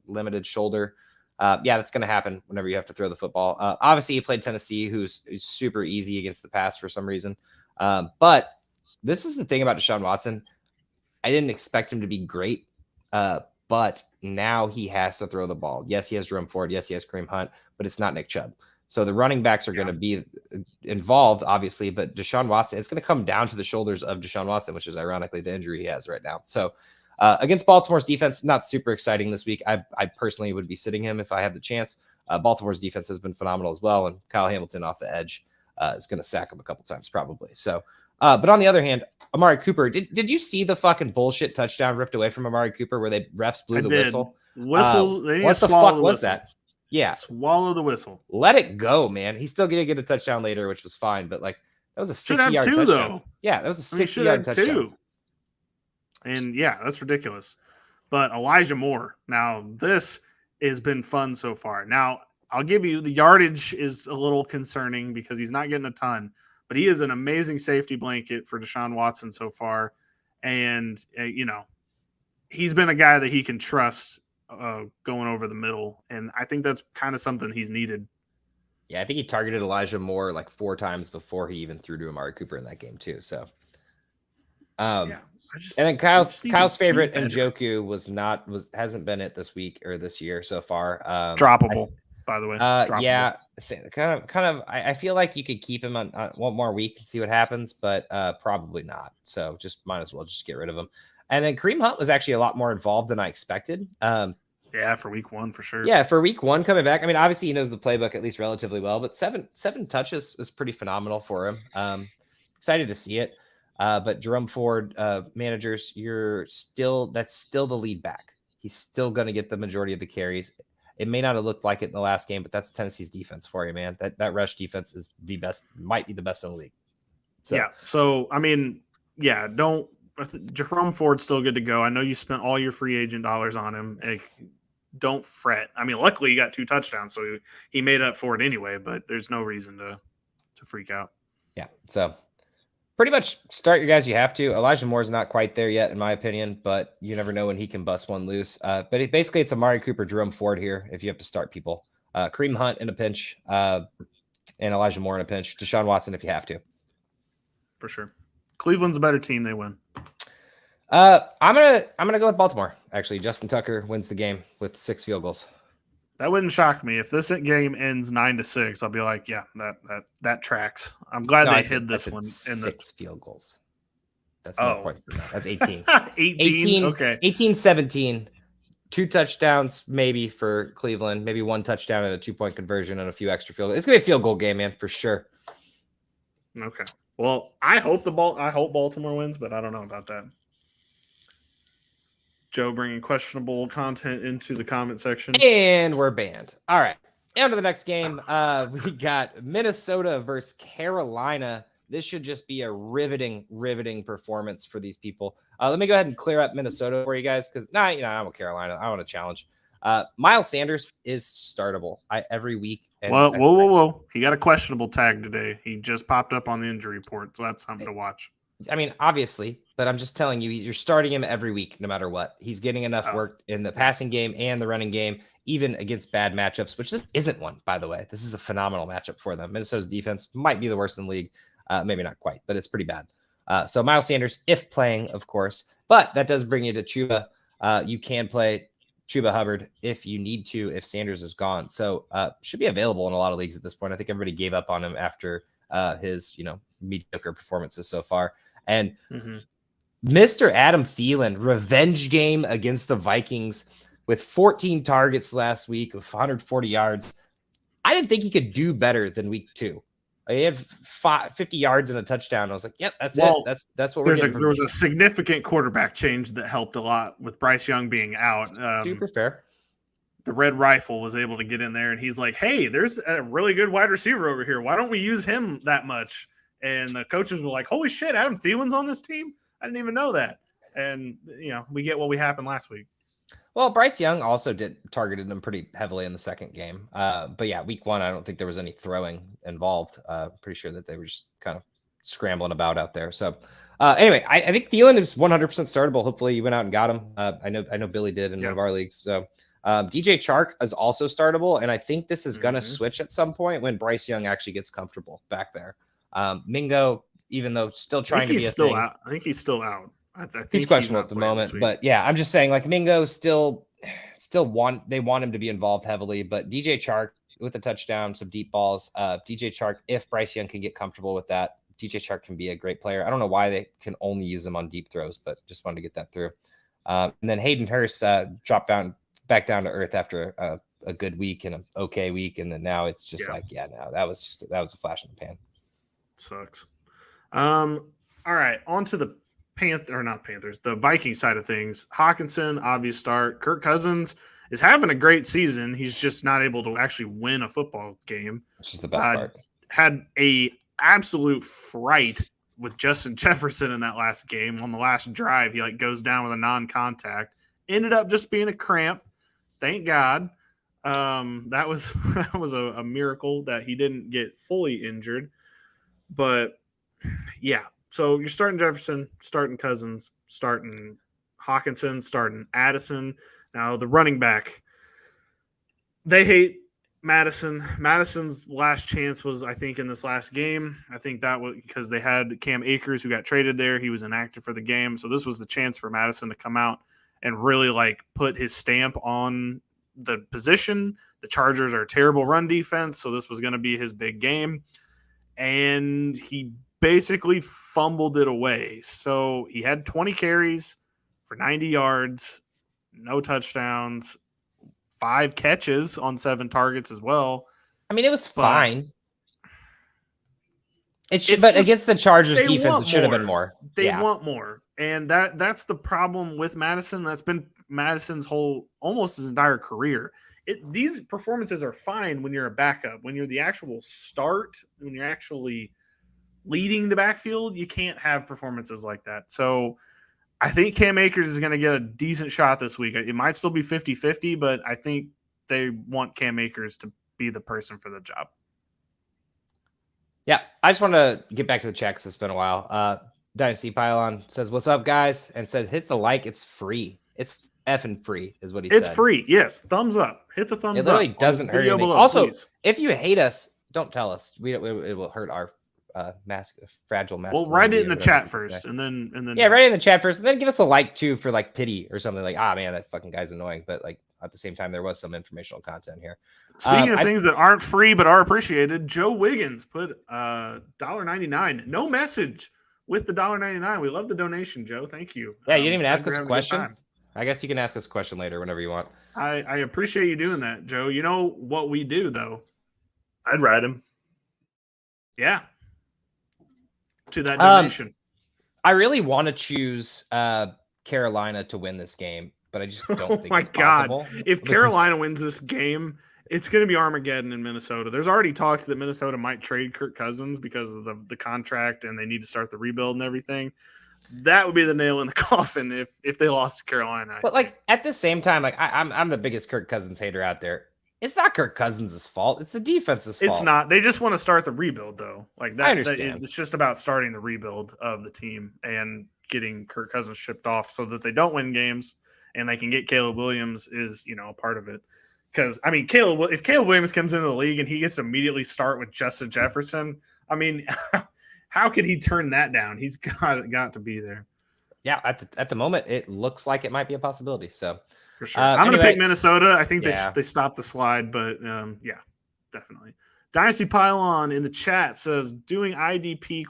Limited shoulder. Yeah, that's going to happen whenever you have to throw the football. Obviously, he played Tennessee, who's super easy against the pass for some reason. But this is the thing about Deshaun Watson. I didn't expect him to be great, but now he has to throw the ball. Yes, he has Jerome Ford. Yes, he has Kareem Hunt, but it's not Nick Chubb. So the running backs are going to be involved, obviously, but Deshaun Watson, it's going to come down to the shoulders of Deshaun Watson, which is ironically the injury he has right now. So against Baltimore's defense, not super exciting this week. I personally would be sitting him if I had the chance. Baltimore's defense has been phenomenal as well, and Kyle Hamilton off the edge is going to sack him a couple times probably. So, but on the other hand, Amari Cooper, did you see the fucking bullshit touchdown ripped away from Amari Cooper where they refs blew the whistle? Whistles. What the fuck was that? Yeah. Swallow the whistle. Let it go, man. He's still going to get a touchdown later, which was fine. But like, that was a 60-yard touchdown. Though. Yeah, that was a 60-yard touchdown. Two. And yeah, that's ridiculous. But Elijah Moore, now this has been fun so far. Now, I'll give you the yardage is a little concerning because he's not getting a ton, but he is an amazing safety blanket for Deshaun Watson so far. And, he's been a guy that he can trust going over the middle. And I think that's kind of something he's needed. Yeah, I think he targeted Elijah Moore like 4 times before he even threw to Amari Cooper in that game too. So, yeah. And then Kyle's favorite Njoku hasn't been it this week or this year so far. Droppable, by the way. Yeah, kind of. I feel like you could keep him on one more week and see what happens, but probably not. So just might as well just get rid of him. And then Kareem Hunt was actually a lot more involved than I expected. Yeah, for week 1 for sure. Yeah, for week 1 coming back. I mean, obviously he knows the playbook at least relatively well, but seven touches was pretty phenomenal for him. Excited to see it. But Jerome Ford, managers, that's still the lead back. He's still going to get the majority of the carries. It may not have looked like it in the last game, but that's Tennessee's defense for you, man. That rush defense is the best, might be the best in the league. So. Yeah. So, I mean, yeah, Jerome Ford's still good to go. I know you spent all your free agent dollars on him. Don't fret. I mean, luckily he got 2 touchdowns, so he made up for it anyway, but there's no reason to freak out. Yeah. So pretty much start your guys you have to. Elijah Moore's not quite there yet, in my opinion, but you never know when he can bust one loose. But basically it's Amari Cooper, Jerome Ford here if you have to start people. Kareem Hunt in a pinch, and Elijah Moore in a pinch. Deshaun Watson if you have to. For sure. Cleveland's a better team. They win. I'm gonna go with Baltimore. Actually, Justin Tucker wins the game with 6 field goals. That wouldn't shock me if this game ends 9-6. I'll be like, yeah, that tracks. I'm glad they hid this one. 6 field goals. That's more points than that. That's 18. 18. Okay. 18-17. 2 touchdowns maybe for Cleveland. Maybe 1 touchdown and a 2-point conversion and a few extra field goals. It's gonna be a field goal game, man, for sure. Okay. Well, I hope Baltimore wins, but I don't know about that. Joe bringing questionable content into the comment section. And we're banned. All right. On to the next game. We got Minnesota versus Carolina. This should just be a riveting performance for these people. Let me go ahead and clear up Minnesota for you guys because I want Carolina. I want a challenge. Miles Sanders is startable every week. And whoa. He got a questionable tag today. He just popped up on the injury report, so that's something to watch. I mean, obviously, but I'm just telling you, you're starting him every week, no matter what. He's getting enough work in the passing game and the running game, even against bad matchups, which this isn't one, by the way. This is a phenomenal matchup for them. Minnesota's defense might be the worst in the league. Maybe not quite, but it's pretty bad. So Miles Sanders, if playing, of course, but that does bring you to Chuba. You can play Chuba Hubbard if you need to, if Sanders is gone. So should be available in a lot of leagues at this point. I think everybody gave up on him after his, mediocre performances so far. And Mr. Adam Thielen, revenge game against the Vikings with 14 targets last week with 140 yards. I didn't think he could do better than week 2. He had 50 yards and a touchdown. I was like, yep, that's it. That's what we're getting. There was a significant quarterback change that helped a lot with Bryce Young being out. Super fair. The Red Rifle was able to get in there, and he's like, hey, there's a really good wide receiver over here. Why don't we use him that much? And the coaches were like, holy shit, Adam Thielen's on this team? I didn't even know that. And, we get what we happened last week. Well, Bryce Young also targeted him pretty heavily in the second game. But yeah, week 1, I don't think there was any throwing involved. Pretty sure that they were just kind of scrambling about out there. So anyway, I think Thielen is 100% startable. Hopefully you went out and got him. I know Billy did in one of our leagues. So DJ Chark is also startable, and I think this is going to switch at some point when Bryce Young actually gets comfortable back there. Mingo, even though still trying to be a thing. Out. I think he's still out. I think he's questionable at the moment, but yeah, I'm just saying like Mingo still want him to be involved heavily, but DJ Chark with a touchdown, some deep balls. DJ Chark, if Bryce Young can get comfortable with that, DJ Chark can be a great player. I don't know why they can only use him on deep throws, but just wanted to get that through. And then Hayden Hurst dropped back down to earth after a good week and an okay week, and then now it's just that was a flash in the pan. Sucks. All right, on to the the Viking side of things. Hawkinson, obvious start. Kirk Cousins is having a great season. He's just not able to actually win a football game. Which is the best part. Had a absolute fright with Justin Jefferson in that last game. On the last drive, he goes down with a non-contact. Ended up just being a cramp. Thank God. That was a miracle that he didn't get fully injured. But yeah. So you're starting Jefferson, starting Cousins, starting Hawkinson, starting Addison. Now the running back, they hate Madison. Madison's last chance was, I think, in this last game. I think that was because they had Cam Akers who got traded there. He was inactive for the game. So this was the chance for Madison to come out and really put his stamp on the position. The Chargers are a terrible run defense, so this was going to be his big game. And he basically fumbled it away. So he had 20 carries for 90 yards, no touchdowns, 5 catches on 7 targets as well. I mean, it was fine. But against the Chargers defense, it should have been more. They want more. And that's the problem with Madison. That's been Madison's almost his entire career. These performances are fine when you're a backup. When you're the actual start, when you're actually leading the backfield, you can't have performances like that. So I think Cam Akers is going to get a decent shot this week. It might still be 50-50, but I think they want Cam Akers to be the person for the job. Yeah, I just want to get back to the checks. It's been a while. Dynasty Pylon says, "What's up, guys?" And said, "Hit the like. It's free. It's effing free," is what he said. It's free. Yes, thumbs up. Hit the thumbs up. It literally doesn't hurt anything. Also, if you hate us, don't tell us. It will hurt our fragile masculinity. Well, write it in the chat first, and then write it in the chat first, and then give us a like too for pity or something man, that fucking guy's annoying. But at the same time, there was some informational content here. Speaking of things that aren't free but are appreciated, Joe Wiggins put $1.99. No message with the $1.99. We love the donation, Joe. Thank you. Yeah, you didn't even ask us a question. I guess you can ask us a question later whenever you want. I appreciate you doing that, Joe. You know what we do though? I'd ride him. Yeah. To that donation. I really want to choose Carolina to win this game, but I just don't think it's possible. If Carolina wins this game, it's going to be Armageddon in Minnesota. There's already talks that Minnesota might trade Kirk Cousins because of the contract and they need to start the rebuild and everything. That would be the nail in the coffin if they lost to Carolina. But at the same time, I'm the biggest Kirk Cousins hater out there. It's not Kirk Cousins' fault. It's the defense's fault. It's not. They just want to start the rebuild, though. I understand. It's just about starting the rebuild of the team and getting Kirk Cousins shipped off so that they don't win games and they can get Caleb Williams is, a part of it. Because, if Caleb Williams comes into the league and he gets to immediately start with Justin Jefferson, how could he turn that down? He's got to be there. Yeah, at the moment, it looks like it might be a possibility. So for sure, I'm going to pick Minnesota. I think they stopped the slide, but yeah, definitely. Dynasty Pylon in the chat says doing IDP ?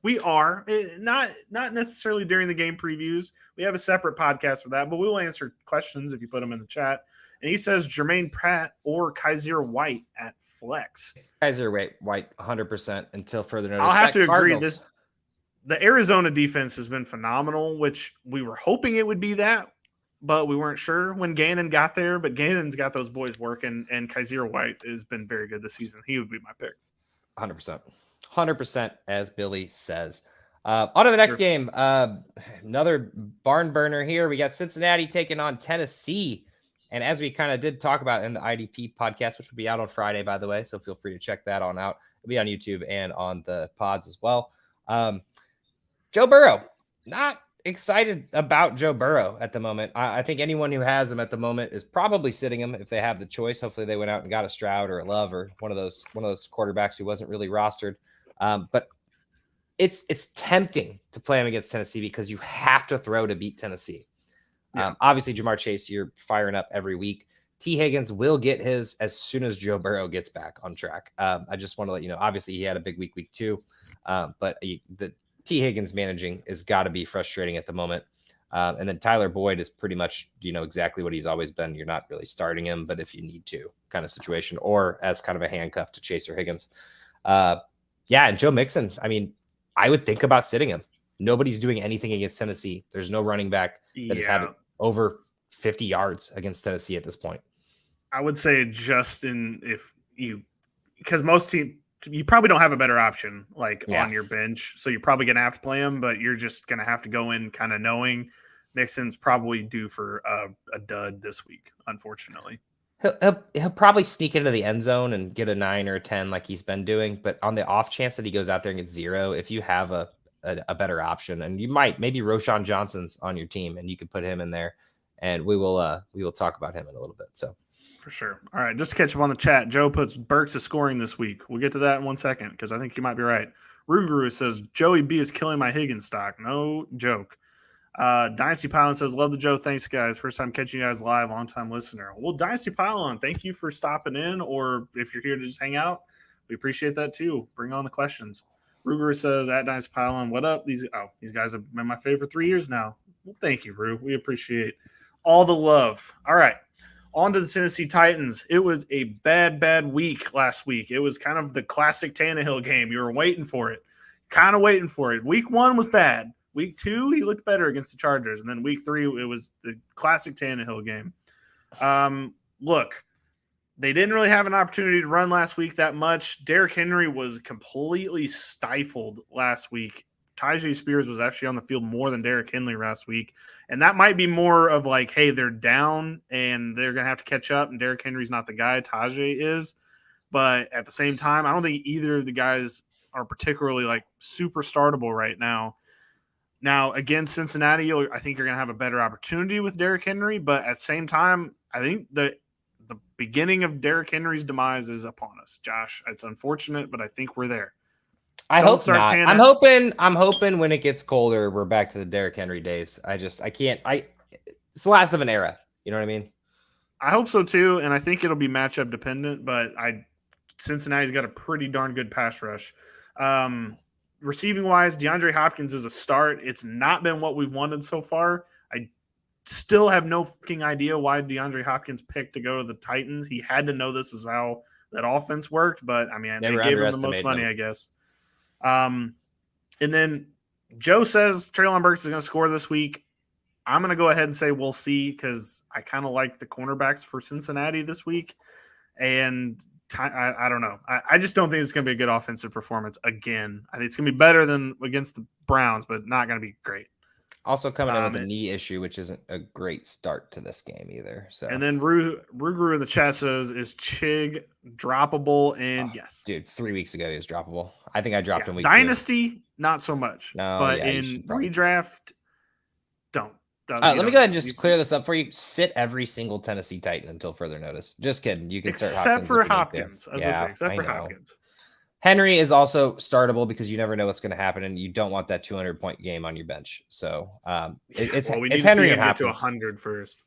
We are not necessarily during the game previews. We have a separate podcast for that, but we will answer questions if you put them in the chat. And he says Jermaine Pratt or Kaiser White at flex. Kaiser White 100% until further notice. I'll have to agree. The Arizona defense has been phenomenal, which we were hoping it would be that, but we weren't sure when Gannon got there. But Gannon's got those boys working, and Kaiser White has been very good this season. He would be my pick. 100%, as Billy says. On to the next game. Another barn burner here. We got Cincinnati taking on Tennessee. And as we kind of did talk about in the IDP podcast, which will be out on Friday, by the way, so feel free to check that on out. It'll be on YouTube and on the pods as well. Joe Burrow, not excited about Joe Burrow at the moment. I think anyone who has him at the moment is probably sitting him if they have the choice. Hopefully they went out and got a Stroud or a Love or one of those quarterbacks who wasn't really rostered. But it's tempting to play him against Tennessee because you have to throw to beat Tennessee. Yeah. Obviously, Jamar Chase, you're firing up every week. T. Higgins will get his as soon as Joe Burrow gets back on track. I just want to let you know, obviously, he had a big week 2, but the T. Higgins managing has got to be frustrating at the moment. And then Tyler Boyd is pretty much, exactly what he's always been. You're not really starting him, but if you need to, kind of situation, or as kind of a handcuff to Chase or Higgins. And Joe Mixon, I mean, I would think about sitting him. Nobody's doing anything against Tennessee. There's no running back that has had over 50 yards against Tennessee at this point. I would say because most teams, you probably don't have a better option on your bench. So you're probably going to have to play him, but you're just going to have to go in kind of knowing Mixon's probably due for a dud this week, unfortunately. He'll probably sneak into the end zone and get a 9 or a 10 like he's been doing. But on the off chance that he goes out there and gets 0, if you have a better option, and maybe Roschon Johnson's on your team and you could put him in there, and we will talk about him in a little bit. So for sure. All right, just to catch up on the chat, Joe puts Burks is scoring this week. We'll get to that in 1 second because I think you might be right. Ruguru says Joey B is killing my Higgins stock. No joke. Dynasty Pylon says, love the Joe. Thanks, guys. First time catching you guys live, long time listener. Well, Dynasty Pylon, thank you for stopping in, or if you're here to just hang out, we appreciate that too. Bring on the questions. Ruger says, at Dynasty Pylon, what up? These guys have been my favorite 3 years now. Well, thank you, Rue. We appreciate all the love. All right. On to the Tennessee Titans. It was a bad week last week. It was kind of the classic Tannehill game. You were waiting for it. Kind of waiting for it. Week 1 was bad. Week 2, he looked better against the Chargers. And then week 3, it was the classic Tannehill game. Look, they didn't really have an opportunity to run last week that much. Derrick Henry was completely stifled last week. Tyjae Spears was actually on the field more than Derrick Henry last week. And that might be more of like, hey, they're down and they're going to have to catch up, and Derrick Henry's not the guy. Tyjae is. But at the same time, I don't think either of the guys are particularly like super startable right now. Now, against Cincinnati, I think you're going to have a better opportunity with Derrick Henry. But at the same time, I think the beginning of Derrick Henry's demise is upon us, Josh. It's unfortunate, but I think we're there. I hope not. I'm hoping when it gets colder, we're back to the Derrick Henry days. It's the last of an era. You know what I mean? I hope so too. And I think it'll be matchup dependent, but Cincinnati's got a pretty darn good pass rush. Receiving wise, DeAndre Hopkins is a start. It's not been what we've wanted so far. I still have no fucking idea why DeAndre Hopkins picked to go to the Titans. He had to know this is how that offense worked, but I mean, they gave him the most money, I guess. And then Joe says Treylon Burks is going to score this week. I'm going to go ahead and say we'll see, because I kind of like the cornerbacks for Cincinnati this week. And I don't know. I just don't think it's going to be a good offensive performance again. I think it's going to be better than against the Browns, but not going to be great. Also coming in with a knee issue, which isn't a great start to this game either. So, and then Ruguru in the chat says, is Chig droppable? And yes. Dude, 3 weeks ago he was droppable. I think I dropped him week Dynasty, 2. Not so much. No, but in redraft, don't. Let me go ahead and just clear this up for you. Sit every single Tennessee Titan until further notice. Just kidding. You can start Hopkins. Except for Hopkins. Henry is also startable because you never know what's going to happen, and you don't want that 200-point game on your bench. So it's Henry and Hopkins. To 100 first.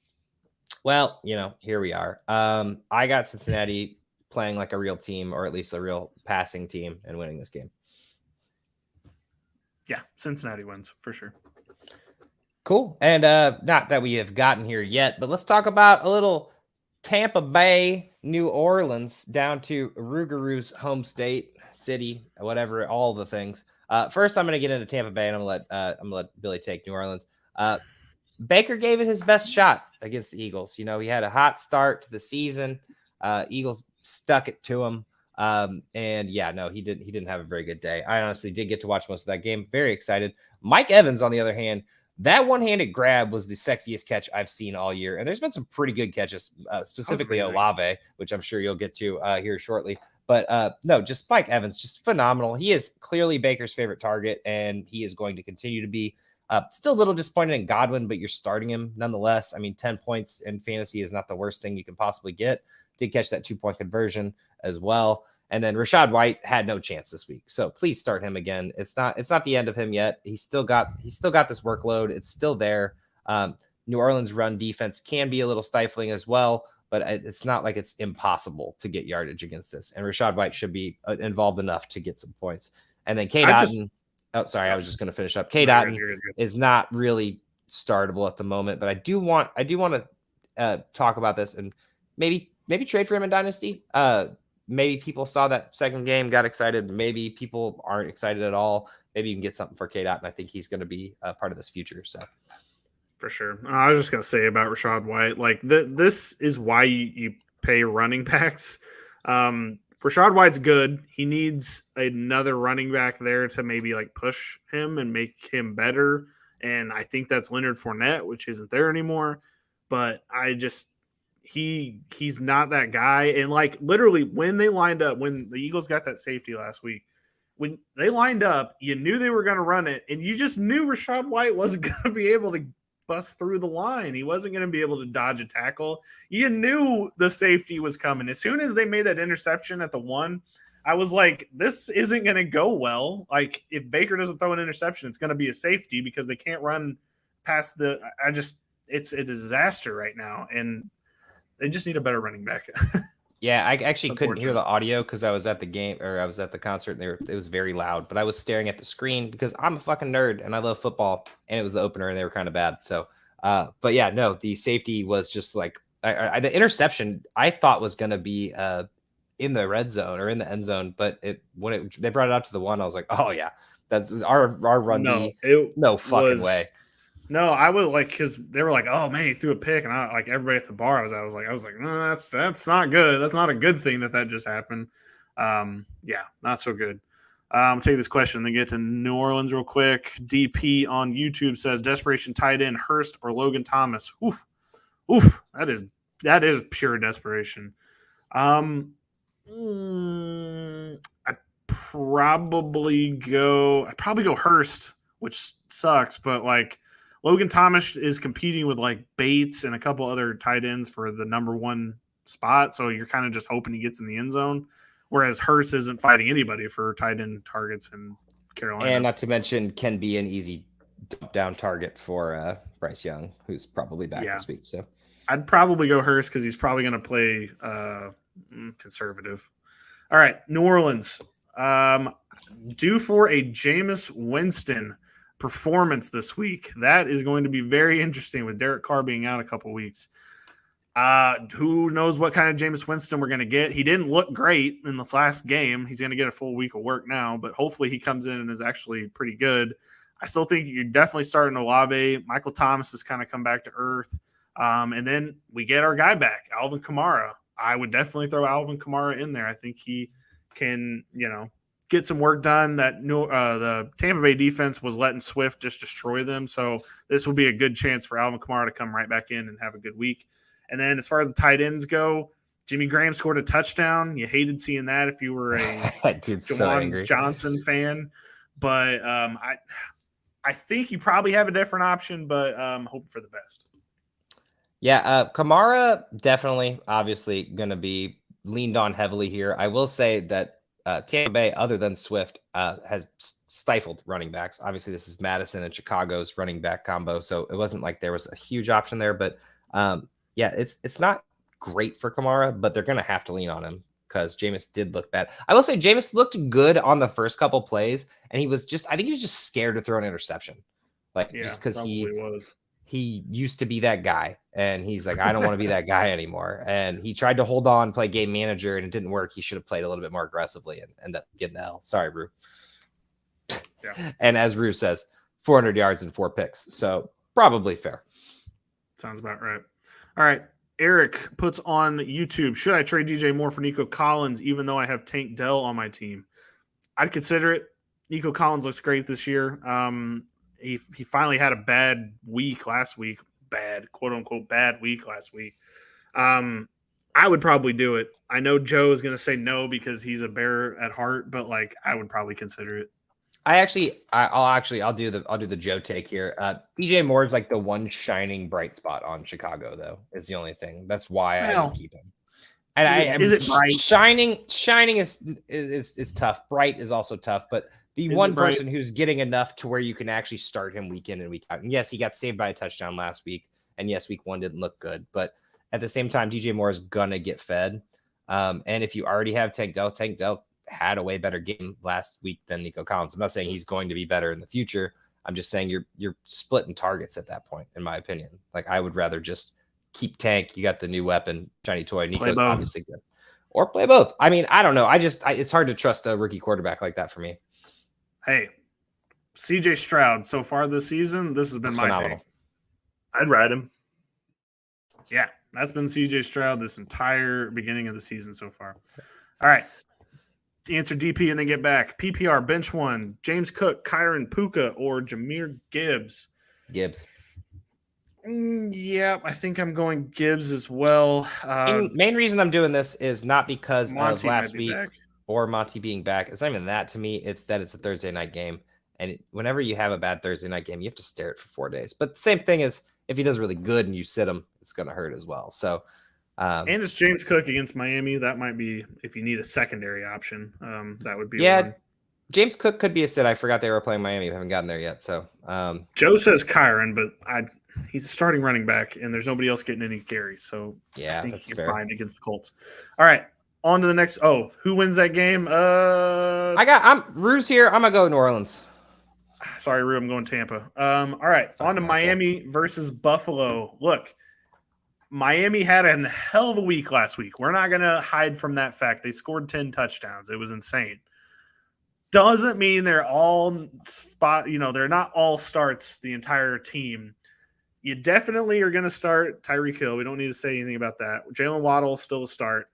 Well, here we are. I got Cincinnati playing like a real team, or at least a real passing team, and winning this game. Yeah, Cincinnati wins for sure. Cool. And not that we have gotten here yet, but let's talk about a little Tampa Bay, New Orleans, down to Ruguru's home state, city, whatever, all the things. First, I'm going to get into Tampa Bay, and I'm going to let Billy take New Orleans. Baker gave it his best shot against the Eagles. He had a hot start to the season. Eagles stuck it to him. He didn't have a very good day. I honestly did get to watch most of that game. Very excited. Mike Evans, on the other hand, that one-handed grab was the sexiest catch I've seen all year. And there's been some pretty good catches, specifically Olave, which I'm sure you'll get to here shortly. But just Mike Evans, just phenomenal. He is clearly Baker's favorite target, and he is going to continue to be. Still a little disappointed in Godwin, but you're starting him nonetheless. I mean, 10 points in fantasy is not the worst thing you can possibly get. Did catch that 2-point conversion as well. And then Rachaad White had no chance this week. So please start him again. It's not the end of him yet. He's still got this workload. It's still there. New Orleans run defense can be a little stifling as well, but it's not like it's impossible to get yardage against this. And Rachaad White should be involved enough to get some points. And then Cade Otton. I was just going to finish up. Cade Otton is not really startable at the moment, but I do want to talk about this and maybe trade for him in Dynasty. Maybe people saw that second game, got excited. Maybe people aren't excited at all. Maybe you can get something for Cade Otton. I think he's going to be a part of this future. So. For sure. I was just going to say about Rachaad White, like this is why you pay running backs. Rachaad White's good. He needs another running back there to maybe like push him and make him better. And I think that's Leonard Fournette, which isn't there anymore. But he's not that guy. And like literally when they lined up, when the Eagles got that safety last week, when they lined up, you knew they were going to run it. And you just knew Rachaad White wasn't going to be able to bust through the line. He wasn't going to be able to dodge a tackle. You knew the safety was coming. As soon as they made that interception at the 1, I was like, this isn't going to go well. Like if Baker doesn't throw an interception, it's going to be a safety because they can't run past it's a disaster right now. And they just need a better running back. Yeah, I actually couldn't hear the audio because I was at the game or I was at the concert and it was very loud. But I was staring at the screen because I'm a fucking nerd and I love football. And it was the opener and they were kind of bad. So, but yeah, no, the safety was just like the interception I thought was going to be in the red zone or in the end zone. But when they brought it out to the 1, I was like, oh yeah, that's our run. No fucking way. No, I would like because they were like, "Oh man, he threw a pick," and I like everybody at the bar. I was like, no, that's not good. That's not a good thing that just happened. Yeah, not so good. I'll take this question and then get to New Orleans real quick. DP on YouTube says desperation tight end Hurst or Logan Thomas. Oof, that is pure desperation. I'd probably go Hurst, which sucks, but like. Logan Thomas is competing with like Bates and a couple other tight ends for the number 1 spot. So you're kind of just hoping he gets in the end zone. Whereas Hurts isn't fighting anybody for tight end targets in Carolina. And not to mention can be an easy dump down target for Bryce Young, who's probably back this week. So I'd probably go Hurts because he's probably going to play conservative. All right, New Orleans. Due for a Jameis Winston performance this week. That is going to be very interesting with Derek Carr being out a couple weeks. Who knows what kind of Jameis Winston we're going to get. He didn't look great in this last game. He's going to get a full week of work now, but hopefully he comes in and is actually pretty good. I still think you're definitely starting Olave. Michael Thomas has kind of come back to earth. And then we get our guy back, Alvin Kamara. I would definitely throw Alvin Kamara in there. I think he can, get some work done. That the Tampa Bay defense was letting Swift just destroy them. So this will be a good chance for Alvin Kamara to come right back in and have a good week. And then as far as the tight ends go, Jimmy Graham scored a touchdown. You hated seeing that if you were a Jawan Johnson fan. But I think you probably have a different option, but hope for the best. Yeah, Kamara definitely, obviously, going to be leaned on heavily here. I will say that Tampa Bay, other than Swift, has stifled running backs. Obviously, this is Madison and Chicago's running back combo, so it wasn't like there was a huge option there. But yeah, it's not great for Kamara, but they're going to have to lean on him because Jameis did look bad. I will say Jameis looked good on the first couple plays, and I think he was just scared to throw an interception, just because he used to be that guy, and he's like, I don't want to be that guy anymore. And he tried to hold on, play game manager, and it didn't work. He should have played a little bit more aggressively and end up getting the L. Sorry, Rue. Yeah. And as Rue says, 400 yards and 4 picks. So probably fair. Sounds about right. All right. Eric puts on YouTube, should I trade DJ Moore for Nico Collins, even though I have Tank Dell on my team? I'd consider it. Nico Collins looks great this year. He finally had a bad week last week. Bad, quote unquote, bad week last week. I would probably do it. I know Joe is going to say no because he's a bear at heart, but I would probably consider it. I'll do the Joe take here. DJ Moore's like the one shining bright spot on Chicago, though, is the only thing. That's why I would keep him. And is it bright? Shining is tough. Bright is also tough, but the one person who's getting enough to where you can actually start him week in and week out. And yes, he got saved by a touchdown last week, and yes, week 1 didn't look good, but at the same time, DJ Moore is gonna get fed. And if you already have Tank Dell had a way better game last week than Nico Collins. I'm not saying he's going to be better in the future. I'm just saying you're splitting targets at that point, in my opinion. Like, I would rather just keep Tank. You got the new weapon, shiny toy. Nico's obviously good. Or play both. I mean, I don't know. It's hard to trust a rookie quarterback like that for me. Hey, CJ Stroud, so far this season, this has been my phenomenal take. I'd ride him. Yeah, that's been CJ Stroud this entire beginning of the season so far. All right. Answer DP and then get back. PPR, bench 1, James Cook, Kyron Puka, or Jahmyr Gibbs? Gibbs. Yeah, I think I'm going Gibbs as well. Main reason I'm doing this is not because Monty of last might be week back. or Monty being back. It's not even that to me. It's that it's a Thursday night game. And whenever you have a bad Thursday night game, you have to stare it for 4 days. But the same thing is, if he does really good and you sit him, it's going to hurt as well. So, and it's James Cook against Miami. That might be, if you need a secondary option, that would be one. James Cook could be a sit. I forgot they were playing Miami. We haven't gotten there yet. So Joe says Kyron, but he's a starting running back, and there's nobody else getting any carries. So yeah, I think that's you're fair. fine against the Colts. All right, on to the next. Oh, who wins that game? I'm Rue's here. I'm gonna go New Orleans. Sorry, Rue, I'm going Tampa. All right, on to Miami versus Buffalo. Look, Miami had a hell of a week last week. We're not going to hide from that fact. They scored 10 touchdowns. It was insane. Doesn't mean they're all they're not all starts, the entire team. You definitely are going to start Tyreek Hill. We don't need to say anything about that. Jalen Waddle still a start.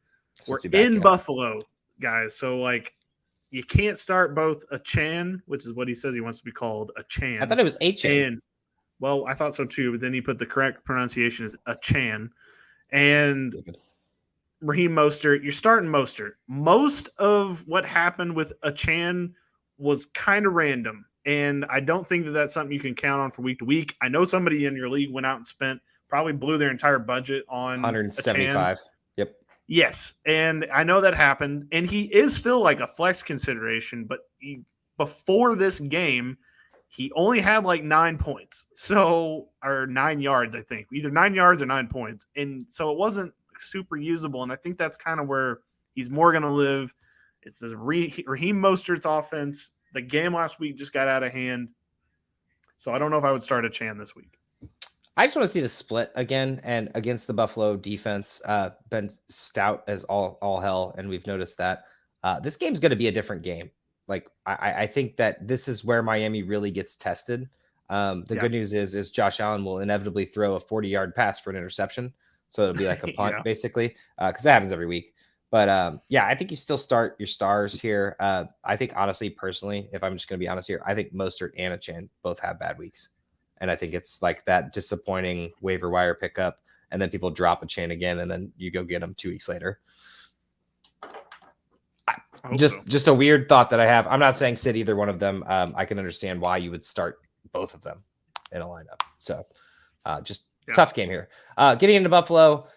We're in Buffalo, guys. So, like, you can't start both Achan, which is what he says he wants to be called, Achan. I thought it was Achan. Well, I thought so too, but then he put the correct pronunciation as Achan. And Raheem Mostert, you're starting Mostert. Most of what happened with Achan was kind of random, and I don't think that that's something you can count on for week to week. I know somebody in your league went out and probably blew their entire budget on 175. Achan. Yep. Yes, and I know that happened, and he is still like a flex consideration, but before this game, he only had like 9 points. Or 9 yards, I think. Either 9 yards or 9 points. And so it wasn't super usable. And I think that's kind of where he's more going to live. It's the Raheem Mostert's offense. The game last week just got out of hand. So I don't know if I would start Achan this week. I just want to see the split again. And against the Buffalo defense, been stout as all hell. And we've noticed that this game's going to be a different game. Like, I think that this is where Miami really gets tested. Good news is Josh Allen will inevitably throw a 40-yard pass for an interception. So it'll be like a punt, basically, because that happens every week. But, I think you still start your stars here. I think, honestly, personally, if I'm just going to be honest here, I think Mostert and Achan both have bad weeks. And I think it's like that disappointing waiver wire pickup, and then people drop Achan again, and then you go get them 2 weeks later. Just a weird thought that I have. I'm not saying sit either one of them. I can understand why you would start both of them in a lineup. So tough game here. Getting into Buffalo,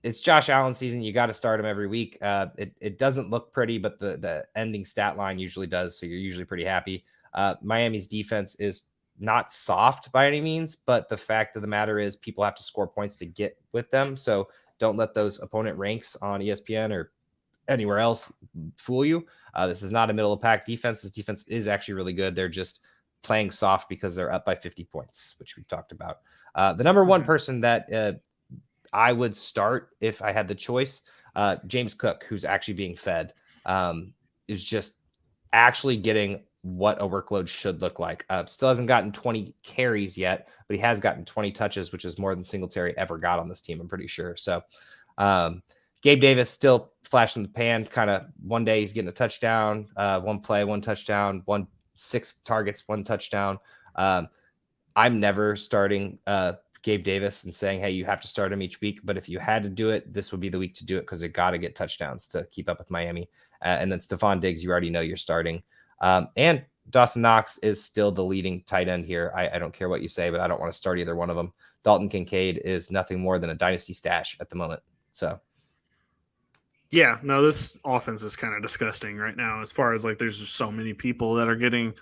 it's Josh Allen season. You got to start him every week. It doesn't look pretty, but the ending stat line usually does. So you're usually pretty happy. Miami's defense is not soft by any means, but the fact of the matter is people have to score points to get with them. So don't let those opponent ranks on ESPN or anywhere else fool you. This is not a middle of pack defense. This defense is actually really good. They're just playing soft because they're up by 50 points, which we've talked about. The number one person that I would start if I had the choice, James Cook, who's actually being fed, is just actually getting what a workload should look like. Still hasn't gotten 20 carries yet, but he has gotten 20 touches, which is more than Singletary ever got on this team, I'm pretty sure. So Gabe Davis still flash in the pan. Kind of one day he's getting a touchdown, one play, one touchdown, 6 targets, 1 touchdown. I'm never starting Gabe Davis and saying, hey, you have to start him each week. But if you had to do it, this would be the week to do it because they got to get touchdowns to keep up with Miami. And then Stephon Diggs, you already know you're starting. And Dawson Knox is still the leading tight end here. I don't care what you say, but I don't want to start either one of them. Dalton Kincaid is nothing more than a dynasty stash at the moment. So, yeah, no, this offense is kind of disgusting right now as far as like there's just so many people that are getting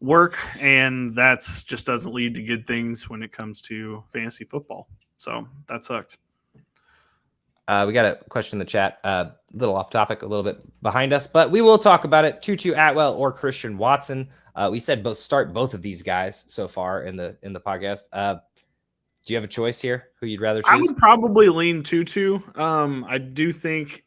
work, and that's just doesn't lead to good things when it comes to fantasy football. So that sucks. we got a question in the chat, a little off topic, a little bit behind us, but we will talk about it. Tutu Atwell or Christian Watson. We said start both of these guys so far in the podcast. Do you have a choice here? Who you'd rather choose? I would probably lean Tutu. I do think,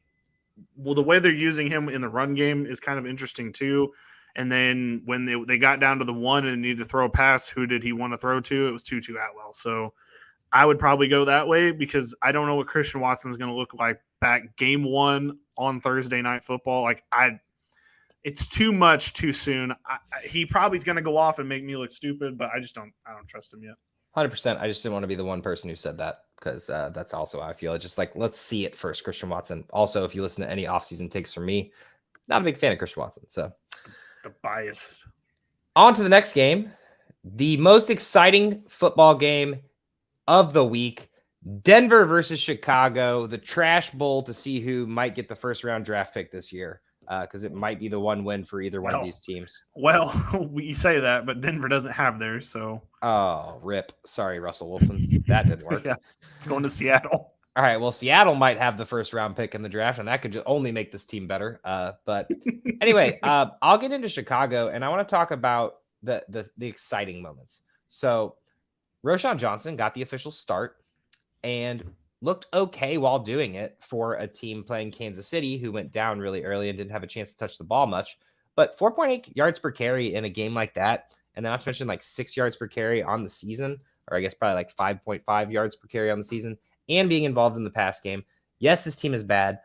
well, the way they're using him in the run game is kind of interesting too. And then when they got down to the one and needed to throw a pass, who did he want to throw to? It was Tutu Atwell. So I would probably go that way because I don't know what Christian Watson is going to look like back game one on Thursday Night Football. It's too much too soon. He probably is going to go off and make me look stupid, but I don't trust him yet. 100%. I just didn't want to be the one person who said that because that's also how I feel. It's just like, let's see it first, Christian Watson. Also, if you listen to any offseason takes from me, not a big fan of Christian Watson. So the bias. On to the next game, the most exciting football game of the week, Denver versus Chicago, the trash bowl to see who might get the first round draft pick this year. Because it might be the one win for either one of these teams. Well, you say that, but Denver doesn't have theirs, so. Oh, rip. Sorry, Russell Wilson. That didn't work. Yeah, it's going to Seattle. All right, well, Seattle might have the first round pick in the draft, and that could just only make this team better. But anyway, I'll get into Chicago, and I want to talk about the exciting moments. So Roschon Johnson got the official start and looked okay while doing it for a team playing Kansas City who went down really early and didn't have a chance to touch the ball much. But 4.8 yards per carry in a game like that, and not to mention like 6 yards per carry on the season, or I guess probably like 5.5 yards per carry on the season, and being involved in the pass game. Yes, this team is bad,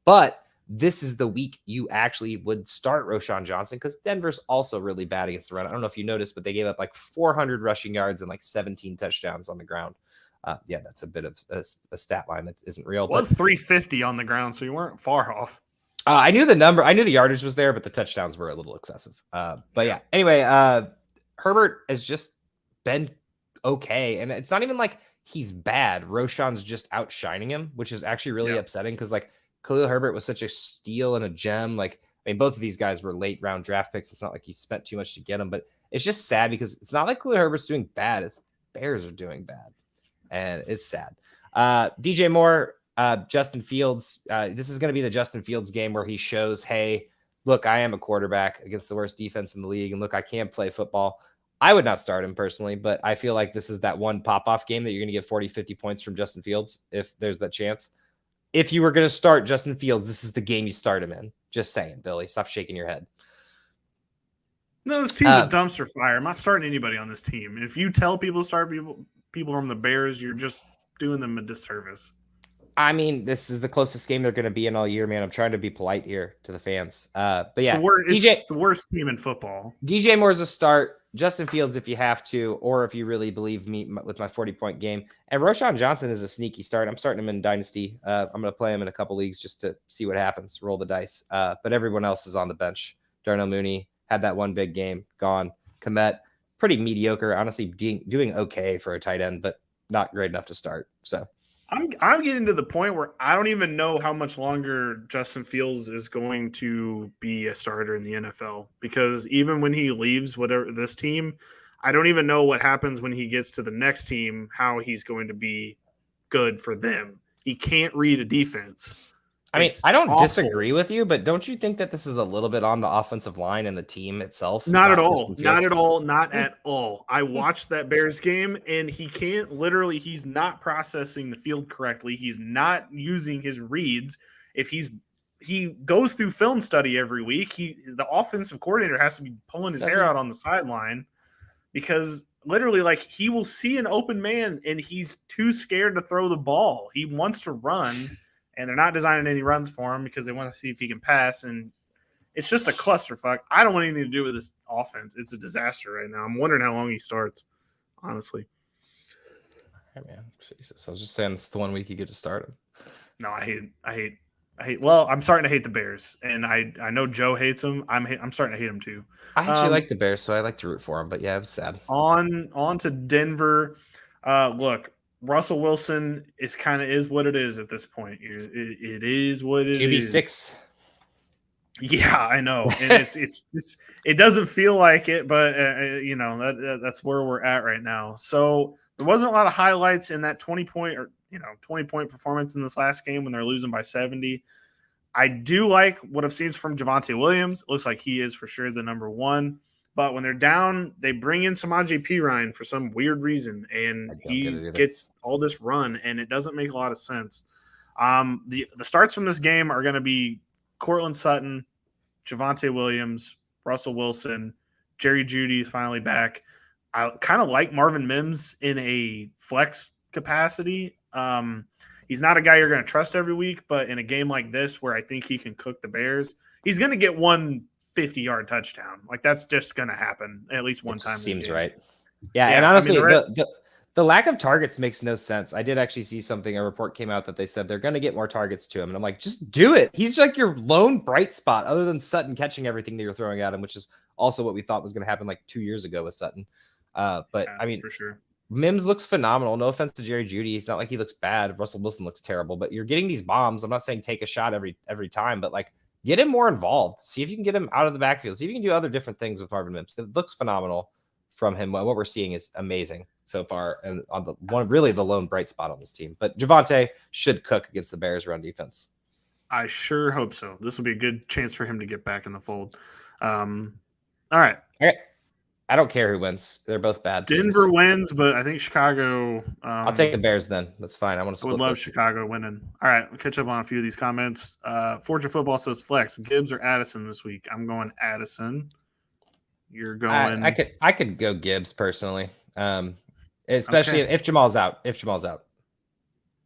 but this is the week you actually would start Roschon Johnson because Denver's also really bad against the run. I don't know if you noticed, but they gave up like 400 rushing yards and like 17 touchdowns on the ground. Yeah, that's a bit of a stat line that isn't real. It was 350 on the ground, so you weren't far off. I knew the number. I knew the yardage was there, but the touchdowns were a little excessive. But yeah, anyway, Herbert has just been okay. And it's not even like he's bad. Roschon's just outshining him, which is actually really upsetting because like Khalil Herbert was such a steal and a gem. Like, I mean, both of these guys were late round draft picks. It's not like you spent too much to get them, but it's just sad because it's not like Khalil Herbert's doing bad. It's Bears are doing bad. And it's sad. DJ Moore, Justin Fields. This is going to be the Justin Fields game where he shows, hey, look, I am a quarterback against the worst defense in the league. And look, I can play football. I would not start him personally, but I feel like this is that one pop-off game that you're going to get 40, 50 points from Justin Fields if there's that chance. If you were going to start Justin Fields, this is the game you start him in. Just saying, Billy. Stop shaking your head. No, this team's a dumpster fire. I'm not starting anybody on this team. If you tell people to start people from the Bears, you're just doing them a disservice. I mean, this is the closest game they're going to be in all year, man. I'm trying to be polite here to the fans. But yeah, it's the worst team in football. DJ Moore's a start. Justin Fields, if you have to, or if you really believe me with my 40-point game. And Roschon Johnson is a sneaky start. I'm starting him in Dynasty. I'm going to play him in a couple leagues just to see what happens, roll the dice. But everyone else is on the bench. Darnell Mooney had that one big game, gone. Komet, pretty mediocre, honestly, doing okay for a tight end, but not great enough to start. So I'm getting to the point where I don't even know how much longer Justin Fields is going to be a starter in the NFL, because even when he leaves this team, I don't even know what happens when he gets to the next team, how he's going to be good for them. He can't read a defense. I mean, I don't disagree with you, but don't you think that this is a little bit on the offensive line and the team itself? Not at all. Not at all. Not at all. I watched that Bears game, and he's not processing the field correctly. He's not using his reads. If he goes through film study every week, the offensive coordinator has to be pulling his hair out on the sideline, because literally, like, he will see an open man and he's too scared to throw the ball. He wants to run. And they're not designing any runs for him because they want to see if he can pass. And it's just a clusterfuck. I don't want anything to do with this offense. It's a disaster right now. I'm wondering how long he starts, honestly. Hey, man. Jesus. I was just saying it's the 1 week you get to start him. No, I hate I'm starting to hate the Bears, and I know Joe hates them. I'm starting to hate them too. I actually like the Bears, so I like to root for them. But yeah, it was sad. On to Denver. Look, Russell Wilson is what it is at this point. It is what it is. QB6. Yeah, I know, and it's just, it doesn't feel like it, but that's where we're at right now. So there wasn't a lot of highlights in that 20-point or 20-point performance in this last game when they're losing by 70. I do like what I've seen from Javonte Williams. It looks like he is for sure the number one. But when they're down, they bring in Samaje Perine for some weird reason, and he gets all this run, and it doesn't make a lot of sense. The starts from this game are going to be Cortland Sutton, Javonte Williams, Russell Wilson, Jerry Jeudy is finally back. I kind of like Marvin Mims in a flex capacity. He's not a guy you're going to trust every week, but in a game like this where I think he can cook the Bears, he's going to get one 50-yard touchdown. Like, that's just going to happen at least one time. Seems right. Yeah, and honestly, the lack of targets makes no sense. I did actually see a report came out that they said they're going to get more targets to him. And I'm like, just do it. He's like your lone bright spot other than Sutton catching everything that you're throwing at him, which is also what we thought was going to happen like 2 years ago with Sutton. I mean, for sure. Mims looks phenomenal. No offense to Jerry Jeudy. It's not like he looks bad. Russell Wilson looks terrible, but you're getting these bombs. I'm not saying take a shot every time, but like get him more involved. See if you can get him out of the backfield. See if you can do other different things with Marvin Mims. It looks phenomenal from him. What we're seeing is amazing so far, and on the lone bright spot on this team. But Javonte should cook against the Bears run defense. I sure hope so. This will be a good chance for him to get back in the fold. All right. I don't care who wins. They're both bad. Denver wins, but I think Chicago. I'll take the Bears then. That's fine. I want to split. Would love Chicago winning. All right, we'll catch up on a few of these comments. Fortune Football says flex Gibbs or Addison this week. I'm going Addison. You're going. I could go Gibbs personally, especially if Jamal's out.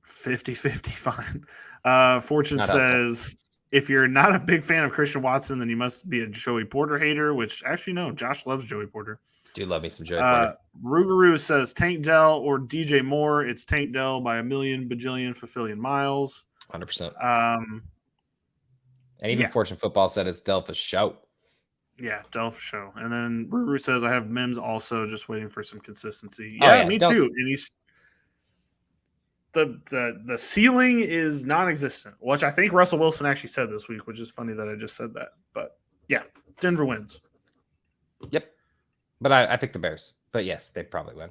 50-50, fine. Fortune says if you're not a big fan of Christian Watson, then you must be a Joey Porter hater, which actually, no, Josh loves Joey Porter. Do love me some Joey Porter. Rougarou says Tank Dell or DJ Moore. It's Tank Dell by a million bajillion fulfilling miles. 100%. And even Fortune Football said it's Dell for show. Yeah, Dell for show. And then Rougarou says I have Mims also, just waiting for some consistency. Yeah, me too. And he's the ceiling is non-existent, which I think Russell Wilson actually said this week, which is funny that I just said that. But yeah, Denver wins. Yep. But I picked the Bears. But yes, they probably win.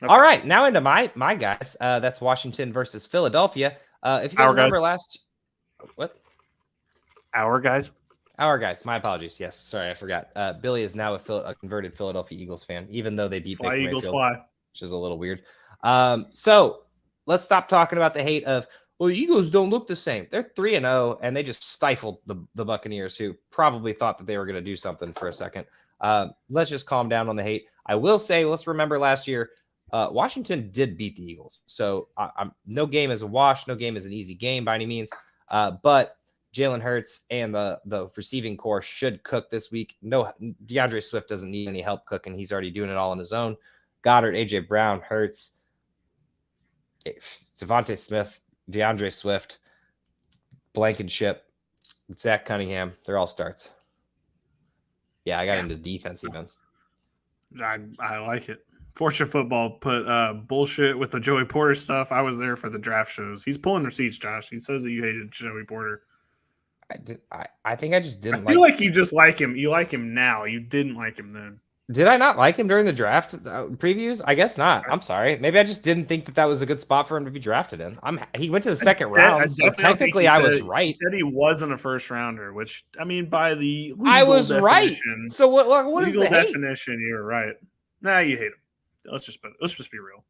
Okay. All right, now into my guys. That's Washington versus Philadelphia. If you guys remember Our guys. My apologies. Yes, sorry, I forgot. Billy is now a converted Philadelphia Eagles fan, even though they beat Baker Mayfield, which is a little weird. So let's stop talking about the hate of, well, the Eagles don't look the same. They're 3-0, and they just stifled the Buccaneers, who probably thought that they were going to do something for a second. Let's just calm down on the hate. I will say, let's remember last year, Washington did beat the Eagles. So no game is a wash. No game is an easy game by any means. But Jalen Hurts and the receiving core should cook this week. No, DeAndre Swift doesn't need any help cooking. He's already doing it all on his own. Goddard, A.J. Brown, Hurts, Devontae Smith, DeAndre Swift, Blankenship, Zach Cunningham. They're all starts. Yeah, I got into defense events. I like it. Fortune Football put bullshit with the Joey Porter stuff. I was there for the draft shows. He's pulling receipts, Josh. He says that you hated Joey Porter. I think I just didn't. I feel like you just like him. You like him now. You didn't like him then. Did I not like him during the draft previews? I guess not. I'm sorry. Maybe I just didn't think that was a good spot for him to be drafted in. He went to the second round, so technically I was right. He said he wasn't a first rounder, which I mean by the legal I was right. So what is the hate? Definition? You were right. Nah, you hate him. Let's just be real.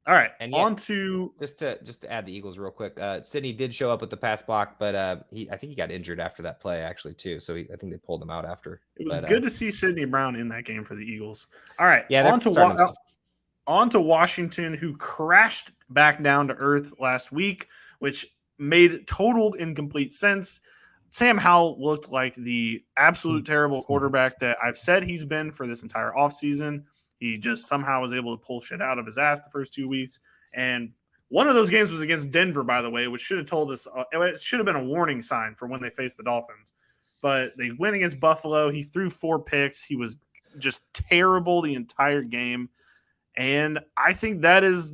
All right, and on to just to add the Eagles real quick. Sidney did show up with the pass block, but I think he got injured after that play actually too. So I think they pulled him out after. It was good to see Sidney Brown in that game for the Eagles. All right, yeah. On to Washington, who crashed back down to earth last week, which made total incomplete sense. Sam Howell looked like the absolute terrible quarterback that I've said he's been for this entire offseason. He just somehow was able to pull shit out of his ass the first 2 weeks. And One of those games was against Denver, by the way, which should have told us. It should have been a warning sign for when they faced the Dolphins. But they went against Buffalo. He threw 4 picks. He was just terrible the entire game. And I think that is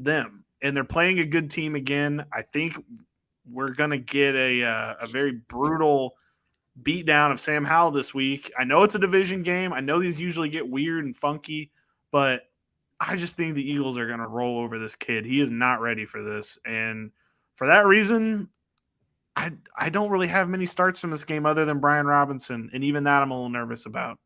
them. And they're playing a good team again. I think we're going to get a very brutal beatdown of Sam Howell this week. I know it's a division game. I know these usually get weird and funky, but I just think the Eagles are going to roll over this kid. He is not ready for this. And for that reason, I don't really have many starts from this game other than Brian Robinson. And even that I'm a little nervous about.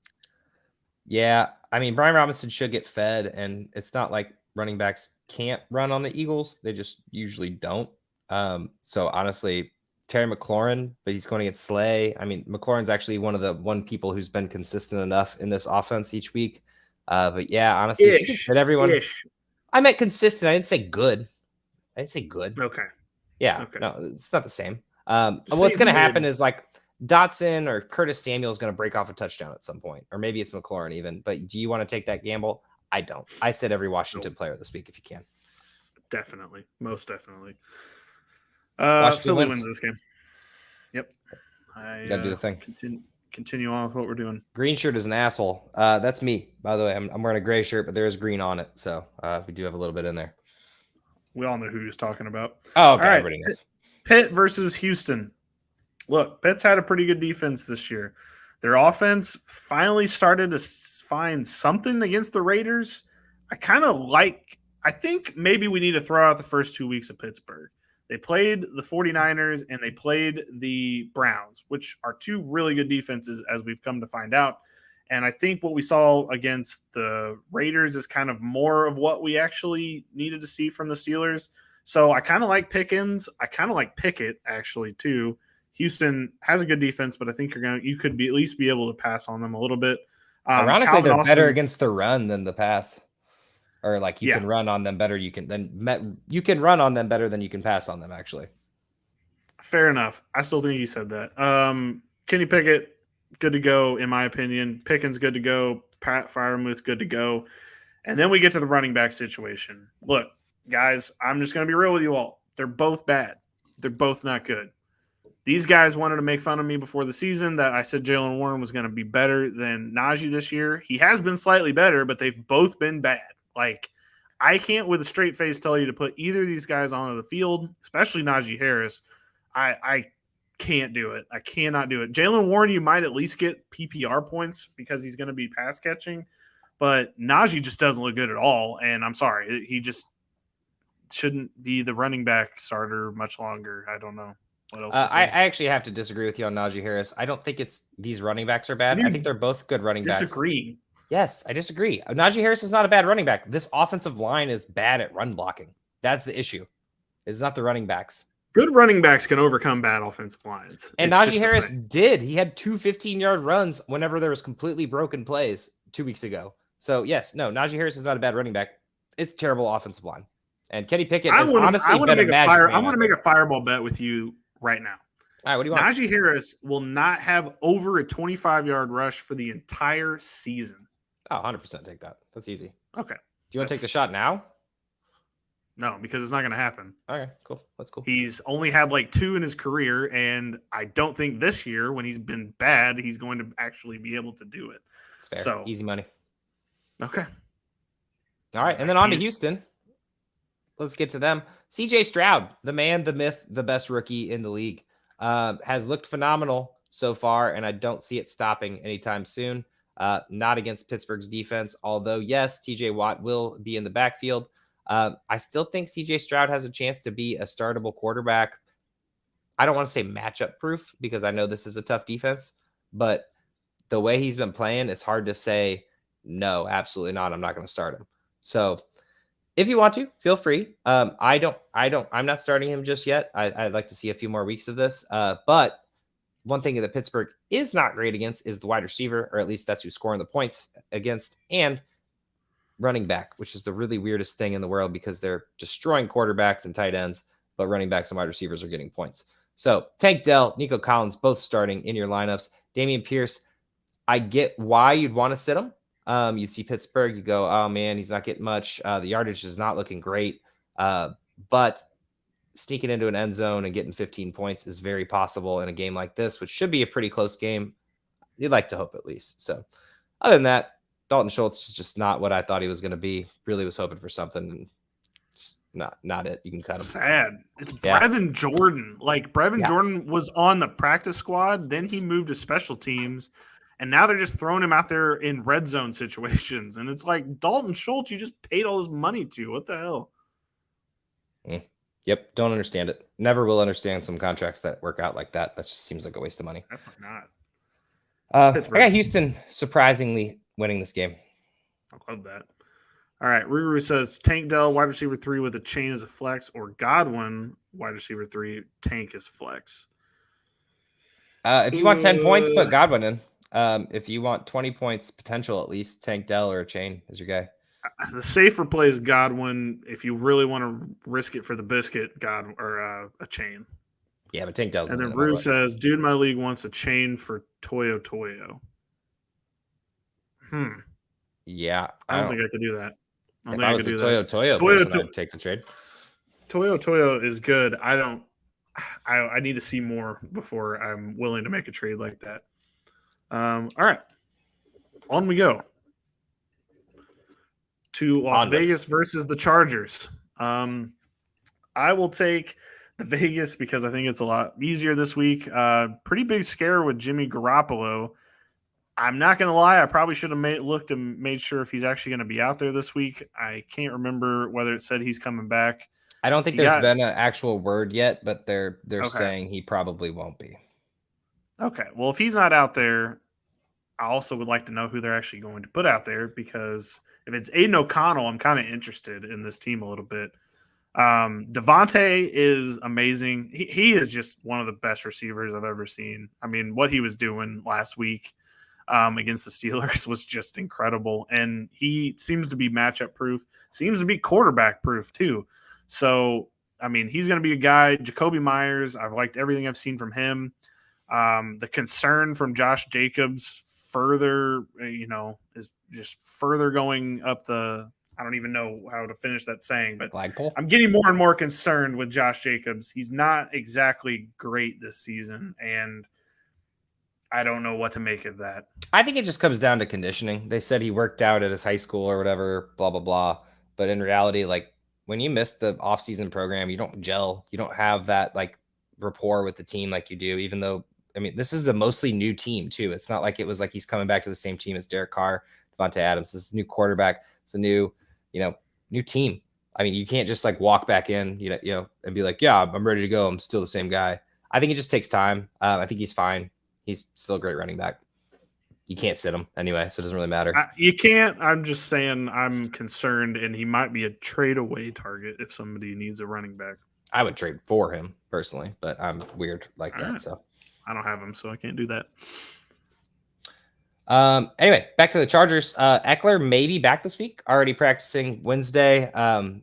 Yeah, I mean, Brian Robinson should get fed, and it's not like running backs can't run on the Eagles. They just usually don't. So honestly, Terry McLaurin, but he's going against Slay. I mean, McLaurin's actually one of the people who's been consistent enough in this offense each week. But yeah, honestly, if you could fit everyone. I meant consistent. I didn't say good. I didn't say good. Okay. Yeah. Okay. No, it's not the same. What's going to happen is like Dotson or Curtis Samuel is going to break off a touchdown at some point, or maybe it's McLaurin even. But do you want to take that gamble? I don't. I said every Washington player this week if you can. Definitely. Most definitely. Philly wins this game. Yep. Gotta do the thing. Continue on with what we're doing. Green shirt is an asshole. That's me, by the way. I'm wearing a gray shirt, but there is green on it. So we do have a little bit in there. We all know who he's talking about. Oh, okay. All right. Everybody knows. Pitt versus Houston. Look, Pitt's had a pretty good defense this year. Their offense finally started to find something against the Raiders. I think maybe we need to throw out the first 2 weeks of Pittsburgh. They played the 49ers and they played the Browns, which are 2 really good defenses as we've come to find out. And I think what we saw against the Raiders is kind of more of what we actually needed to see from the Steelers. So I kind of like Pickens. I kind of like Pickett actually too. Houston has a good defense, but I think you could at least be able to pass on them a little bit. Ironically, Calvin they're Austin, better against the run than the pass. Or like you can run on them better. You can run on them better than you can pass on them, actually. Fair enough. I still think you said that. Kenny Pickett, good to go, in my opinion. Pickens, good to go. Pat Freiermuth, good to go. And then we get to the running back situation. Look, guys, I'm just going to be real with you all. They're both bad. They're both not good. These guys wanted to make fun of me before the season that I said Jaylen Warren was going to be better than Najee this year. He has been slightly better, but they've both been bad. Like, I can't with a straight face tell you to put either of these guys onto the field, especially Najee Harris. I can't do it. I cannot do it. Jaylen Warren, you might at least get PPR points because he's going to be pass catching, but Najee just doesn't look good at all. And I'm sorry, he just shouldn't be the running back starter much longer. I don't know what else. I actually have to disagree with you on Najee Harris. I don't think these running backs are bad. I think they're both good running backs. Disagree. Yes, I disagree. Najee Harris is not a bad running back. This offensive line is bad at run blocking. That's the issue. It's not the running backs. Good running backs can overcome bad offensive lines. And Najee Harris did. He had 2 15-yard runs whenever there was completely broken plays 2 weeks ago. So, yes, no, Najee Harris is not a bad running back. It's terrible offensive line. And Kenny Pickett has honestly been a magic man. I want to make a fireball bet with you right now. All right, what do you want? Najee Harris will not have over a 25-yard rush for the entire season. Oh, 100% take that. That's easy. Okay. Do you want to take the shot now? No, because it's not going to happen. Okay, cool. That's cool. He's only had like 2 in his career, and I don't think this year, when he's been bad, he's going to actually be able to do it. It's fair. So, easy money. Okay. All right, and then on to Houston. Let's get to them. CJ Stroud, the man, the myth, the best rookie in the league, has looked phenomenal so far, and I don't see it stopping anytime soon. Not against Pittsburgh's defense, although, yes, TJ Watt will be in the backfield. I still think CJ Stroud has a chance to be a startable quarterback. I don't want to say matchup proof because I know this is a tough defense, but the way he's been playing, it's hard to say, no, absolutely not. I'm not going to start him. So if you want to, feel free. I'm not starting him just yet. I'd like to see a few more weeks of this. But one thing that Pittsburgh is not great against is the wide receiver, or at least that's who's scoring the points against, and running back, which is the really weirdest thing in the world because they're destroying quarterbacks and tight ends, but running backs and wide receivers are getting points. So Tank Dell, Nico Collins, both starting in your lineups. Dameon Pierce, I get why you'd want to sit him. You see Pittsburgh, you go, oh man, he's not getting much. The yardage is not looking great. but sneaking into an end zone and getting 15 points is very possible in a game like this, which should be a pretty close game. You'd like to hope at least. So other than that, Dalton Schultz is just not what I thought he was going to be. Really was hoping for something, and just not it. You can cut him. Sad. It's Brevin Jordan. Like Brevin Jordan was on the practice squad, then he moved to special teams, and now they're just throwing him out there in red zone situations. And it's like Dalton Schultz, you just paid all this money to. What the hell? Yep, don't understand it. Never will understand some contracts that work out like that. That just seems like a waste of money. Definitely not. I got Houston surprisingly winning this game. I love that. All right, Ruru says Tank Dell, wide receiver 3 with a chain as a flex, or Godwin, wide receiver 3, Tank as flex. If you want 10 points, put Godwin in. If you want 20 points potential, at least Tank Dell or a chain is your guy. The safer play is Godwin. If you really want to risk it for the biscuit, Godwin or a chain. Yeah, but Tank Dell's. And then Rue says, "Dude, in my league wants a chain for Toyo." Yeah, I don't think I could do that. If I was the Toyo person, I'd take the trade. Toyo is good. I need to see more before I'm willing to make a trade like that. All right, on we go to Las Vegas versus the Chargers. I will take the Vegas because I think it's a lot easier this week. Pretty big scare with Jimmy Garoppolo. I'm not going to lie. I probably should have looked and made sure if he's actually going to be out there this week. I can't remember whether it said he's coming back. I don't think there's been an actual word yet, but they're saying he probably won't be. Okay. Well, if he's not out there, I also would like to know who they're actually going to put out there, because if it's Aiden O'Connell, I'm kind of interested in this team a little bit. Devontae is amazing. He is just one of the best receivers I've ever seen. I mean, what he was doing last week against the Steelers was just incredible. And he seems to be matchup proof, seems to be quarterback proof too. So, I mean, he's going to be a guy. Jacoby Myers, I've liked everything I've seen from him. The concern from Josh Jacobs further, is just further going up the, I don't even know how to finish that saying, but flagpole. I'm getting more and more concerned with Josh Jacobs. He's not exactly great this season, and I don't know what to make of that. I think it just comes down to conditioning. They said he worked out at his high school or whatever, blah, blah, blah. But in reality, like when you miss the off-season program, you don't gel. You don't have that like rapport with the team like you do, even though, I mean, this is a mostly new team too. It's not like it was like he's coming back to the same team as Derek Carr, Devontae Adams. This is a new quarterback. It's a new team. I mean, you can't just like walk back in, and be like, yeah, I'm ready to go. I'm still the same guy. I think it just takes time. I think he's fine. He's still a great running back. You can't sit him anyway, so it doesn't really matter. You can't. I'm just saying I'm concerned, and he might be a trade away target if somebody needs a running back. I would trade for him personally, but I'm weird like that. Right. So I don't have him, so I can't do that. Anyway, back to the Chargers. Eckler may be back this week, already practicing Wednesday.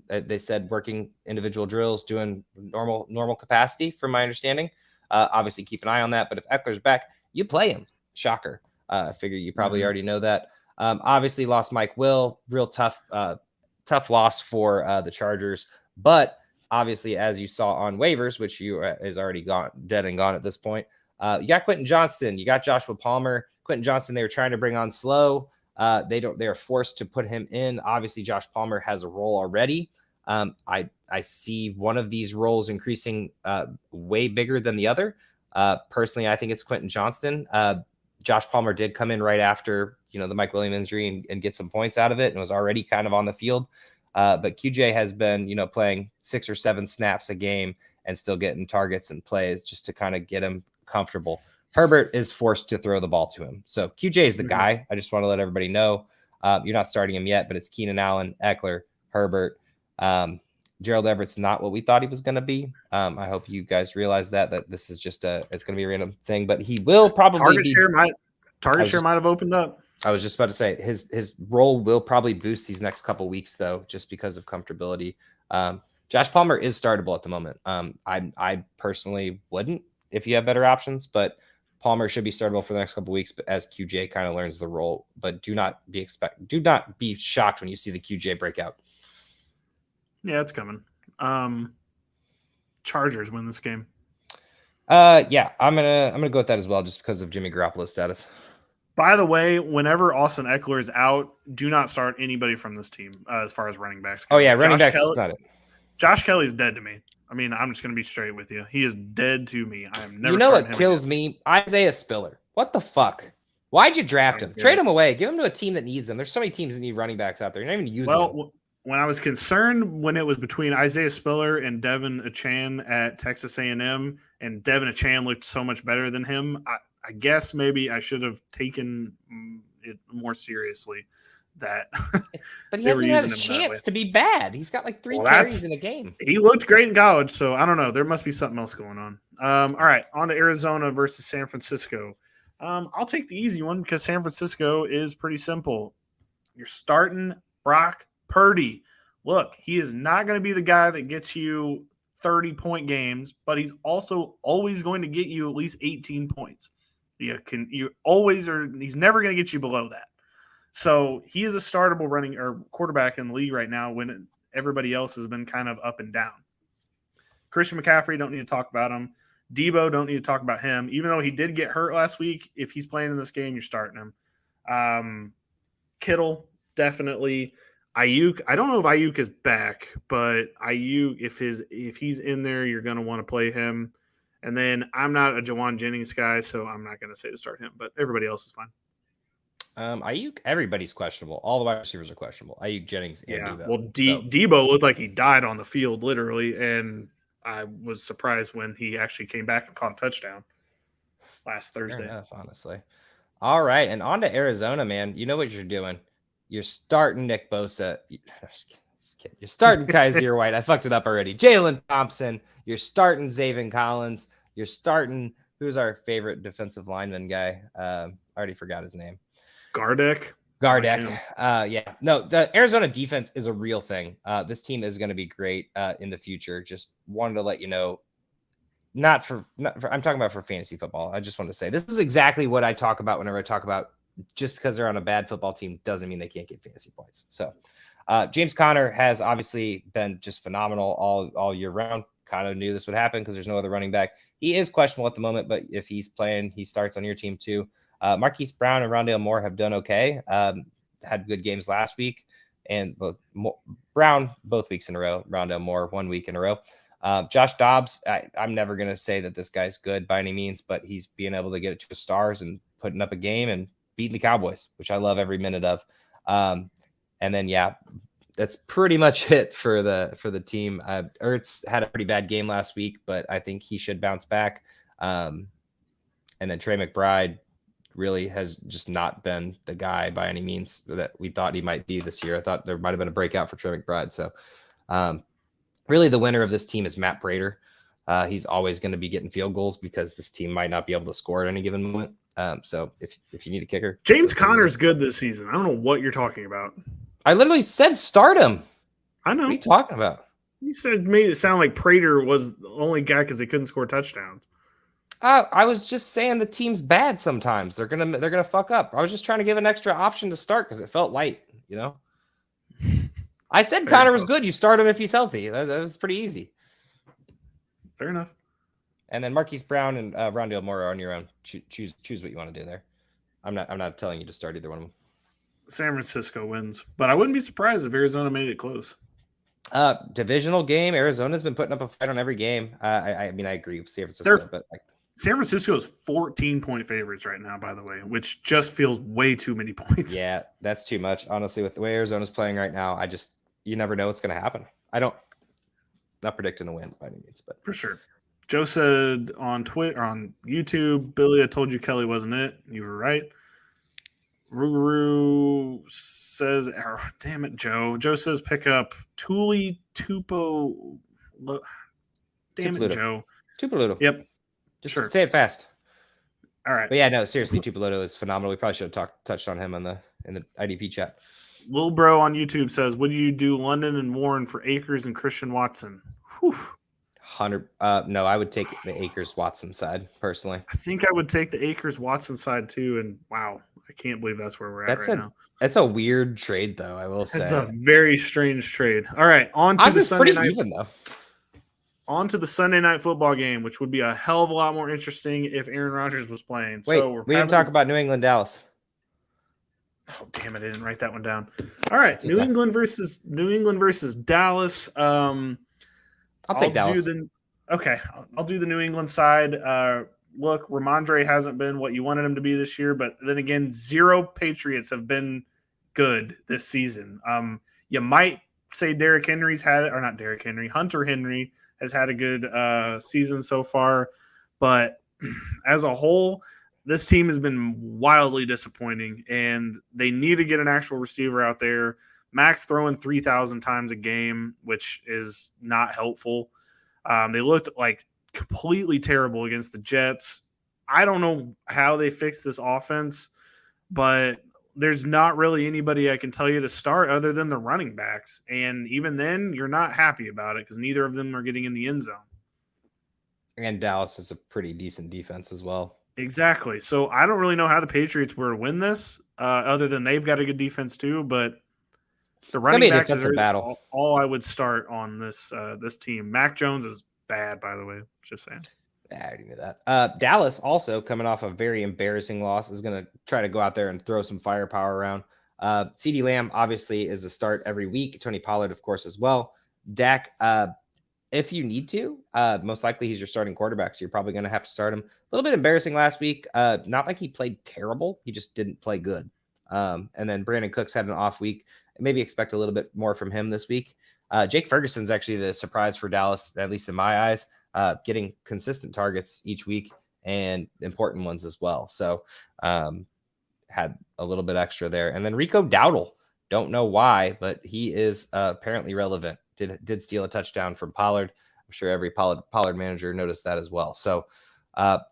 They said working individual drills, doing normal capacity from my understanding. Obviously keep an eye on that, but if Eckler's back, you play him. Shocker. I figure you probably already know that. Obviously lost Mike Will, real tough loss for the Chargers, but obviously as you saw on waivers, which is already dead and gone at this point, you got Quentin Johnston, you got Joshua Palmer. Quentin Johnston, they were trying to bring on slow. They're forced to put him in. Obviously, Josh Palmer has a role already. I see one of these roles increasing way bigger than the other. Personally, I think it's Quentin Johnston. Josh Palmer did come in right after the Mike Williams injury and get some points out of it and was already kind of on the field. But QJ has been playing 6 or 7 snaps a game and still getting targets and plays just to kind of get him comfortable. Herbert is forced to throw the ball to him. So QJ is the guy. I just want to let everybody know you're not starting him yet, but it's Keenan Allen, Eckler, Herbert. Gerald Everett's not what we thought he was going to be. I hope you guys realize that this is just it's going to be a random thing, but he will probably target share might have opened up. I was just about to say his role will probably boost these next couple weeks though, just because of comfortability. Josh Palmer is startable at the moment. I personally wouldn't if you have better options, but Palmer should be startable for the next couple of weeks, but as QJ kind of learns the role. But do not be shocked when you see the QJ breakout. Yeah, it's coming. Chargers win this game. Yeah, I'm gonna go with that as well, just because of Jimmy Garoppolo's status. By the way, whenever Austin Eckler is out, do not start anybody from this team as far as running backs go. Oh yeah, running backs is not it. Josh Kelly's dead to me. I mean, I'm just going to be straight with you. He is dead to me. I am never. You know what kills me? Isaiah Spiller. What the fuck? Why'd you draft him? Trade him away. Give him to a team that needs him. There's so many teams that need running backs out there. You're not even using them. When I was concerned when it was between Isaiah Spiller and Devin Achane at Texas A&M, and Devin Achane looked so much better than him, I guess maybe I should have taken it more seriously. That, but he hasn't had a chance to be bad. He's got like 3 carries in a game. He looked great in college, so I don't know. There must be something else going on. All right, on to Arizona versus San Francisco. I'll take the easy one because San Francisco is pretty simple. You're starting Brock Purdy. Look, he is not going to be the guy that gets you 30-point games, but he's also always going to get you at least 18 points. He's never going to get you below that. So he is a startable running or quarterback in the league right now when everybody else has been kind of up and down. Christian McCaffrey, don't need to talk about him. Debo, don't need to talk about him. Even though he did get hurt last week, if he's playing in this game, you're starting him. Kittle, definitely. Ayuk, I don't know if Ayuk is back, but Ayuk, if he's in there, you're going to want to play him. And then I'm not a Jawan Jennings guy, so I'm not going to say to start him, but everybody else is fine. Ayuk, everybody's questionable. All the wide receivers are questionable. Ayuk, Jennings, and Debo. Well, Debo looked like he died on the field, literally, and I was surprised when he actually came back and caught a touchdown last Thursday. Fair enough, honestly. All right, and on to Arizona, man. You know what you're doing. You're starting Nick Bosa. Just kidding. You're starting Kaiser White. I fucked it up already. Jalen Thompson. You're starting Zaven Collins. You're starting – who's our favorite defensive lineman guy? I already forgot his name. Gardeck. Yeah. No, the Arizona defense is a real thing. This team is going to be great in the future. Just wanted to let you know, not for I'm talking about for fantasy football. I just wanted to say this is exactly what I talk about whenever I talk about just because they're on a bad football team doesn't mean they can't get fantasy points. So James Conner has obviously been just phenomenal all year round. Kind of knew this would happen because there's no other running back. He is questionable at the moment, but if he's playing, he starts on your team too. Marquise Brown and Rondale Moore have done okay. Had good games last week, and Brown both weeks in a row. Rondale Moore 1 week in a row. Josh Dobbs, I'm never going to say that this guy's good by any means, but he's being able to get it to the stars and putting up a game and beating the Cowboys, which I love every minute of. And then, yeah, that's pretty much it for the team. Ertz had a pretty bad game last week, but I think he should bounce back. And then Trey McBride really has just not been the guy by any means that we thought he might be this year. I thought there might have been a breakout for Trey McBride. So really the winner of this team is Matt Prater. He's always going to be getting field goals because this team might not be able to score at any given moment. So if you need a kicker, James Conner's good this season. I don't know what you're talking about. I literally said start him. I know. What are you talking about? You made it sound like Prater was the only guy because they couldn't score touchdowns. I was just saying the team's bad sometimes. They're gonna fuck up. I was just trying to give an extra option to start because it felt light, you know. I said Connor was good. You start him if he's healthy. That was pretty easy. Fair enough. And then Marquise Brown and Rondale Moore are on your own. Choose what you want to do there. I'm not telling you to start either one of them. San Francisco wins, but I wouldn't be surprised if Arizona made it close. Divisional game. Arizona's been putting up a fight on every game. I mean, I agree with San Francisco, but San Francisco's 14-point favorites right now, by the way, which just feels way too many points. Yeah, that's too much. Honestly, with the way Arizona's playing right now, you never know what's going to happen. Not predicting a win by any means, but for sure. Joe said on Twitter, on YouTube, Billy, I told you Kelly wasn't it. You were right. Ruguru says, damn it, Joe. Joe says pick up Tuli Tupo. Damn it, Joe. Tupeludo. Yep. Just say it fast. All right. But yeah, no, seriously, Tupeludo is phenomenal. We probably should have touched on him in the IDP chat. Lil Bro on YouTube says, would you do London and Warren for Akers and Christian Watson? Whew. 100. No, I would take the Akers Watson side personally. I think I would take the Akers Watson side too. And wow, I can't believe that's where we're at right now. It's a weird trade, though, I will It's say. a very strange trade. All right, on to Honestly, the it's Sunday pretty night. even, though. On to the Sunday night football game, which would be a hell of a lot more interesting if Aaron Rodgers was playing. Wait, So we didn't talk about New England, Dallas. Oh, damn it! I didn't write that one down. All right, It's New okay. England versus Dallas. I'll take Dallas. I'll do the New England side. Look, Ramondre hasn't been what you wanted him to be this year, but then again, 0 Patriots have been good this season. You might say Derrick Henry's had it, or not Derrick Henry, Hunter Henry has had a good season so far, but as a whole, this team has been wildly disappointing, and they need to get an actual receiver out there. Max throwing 3,000 times a game, which is not helpful. They looked like completely terrible against the Jets. I don't know how they fix this offense, but there's not really anybody I can tell you to start other than the running backs. And even then, you're not happy about it because neither of them are getting in the end zone. And Dallas is a pretty decent defense as well. Exactly. So I don't really know how the Patriots were to win this, other than they've got a good defense too. But the running backs is battle. all I would start on this team. Mac Jones is bad, by the way. Just saying. I already knew that. Dallas also coming off a very embarrassing loss is going to try to go out there and throw some firepower around. CeeDee Lamb obviously is a start every week. Tony Pollard, of course, as well. Dak, if you need to, most likely he's your starting quarterback, so you're probably going to have to start him. A little bit embarrassing last week. Not like he played terrible. He just didn't play good. And then Brandon Cooks had an off week. Maybe expect a little bit more from him this week. Jake Ferguson's actually the surprise for Dallas, at least in my eyes, getting consistent targets each week and important ones as well. So had a little bit extra there. And then Rico Dowdle, don't know why, but he is apparently relevant. Did steal a touchdown from Pollard. I'm sure every Pollard manager noticed that as well. So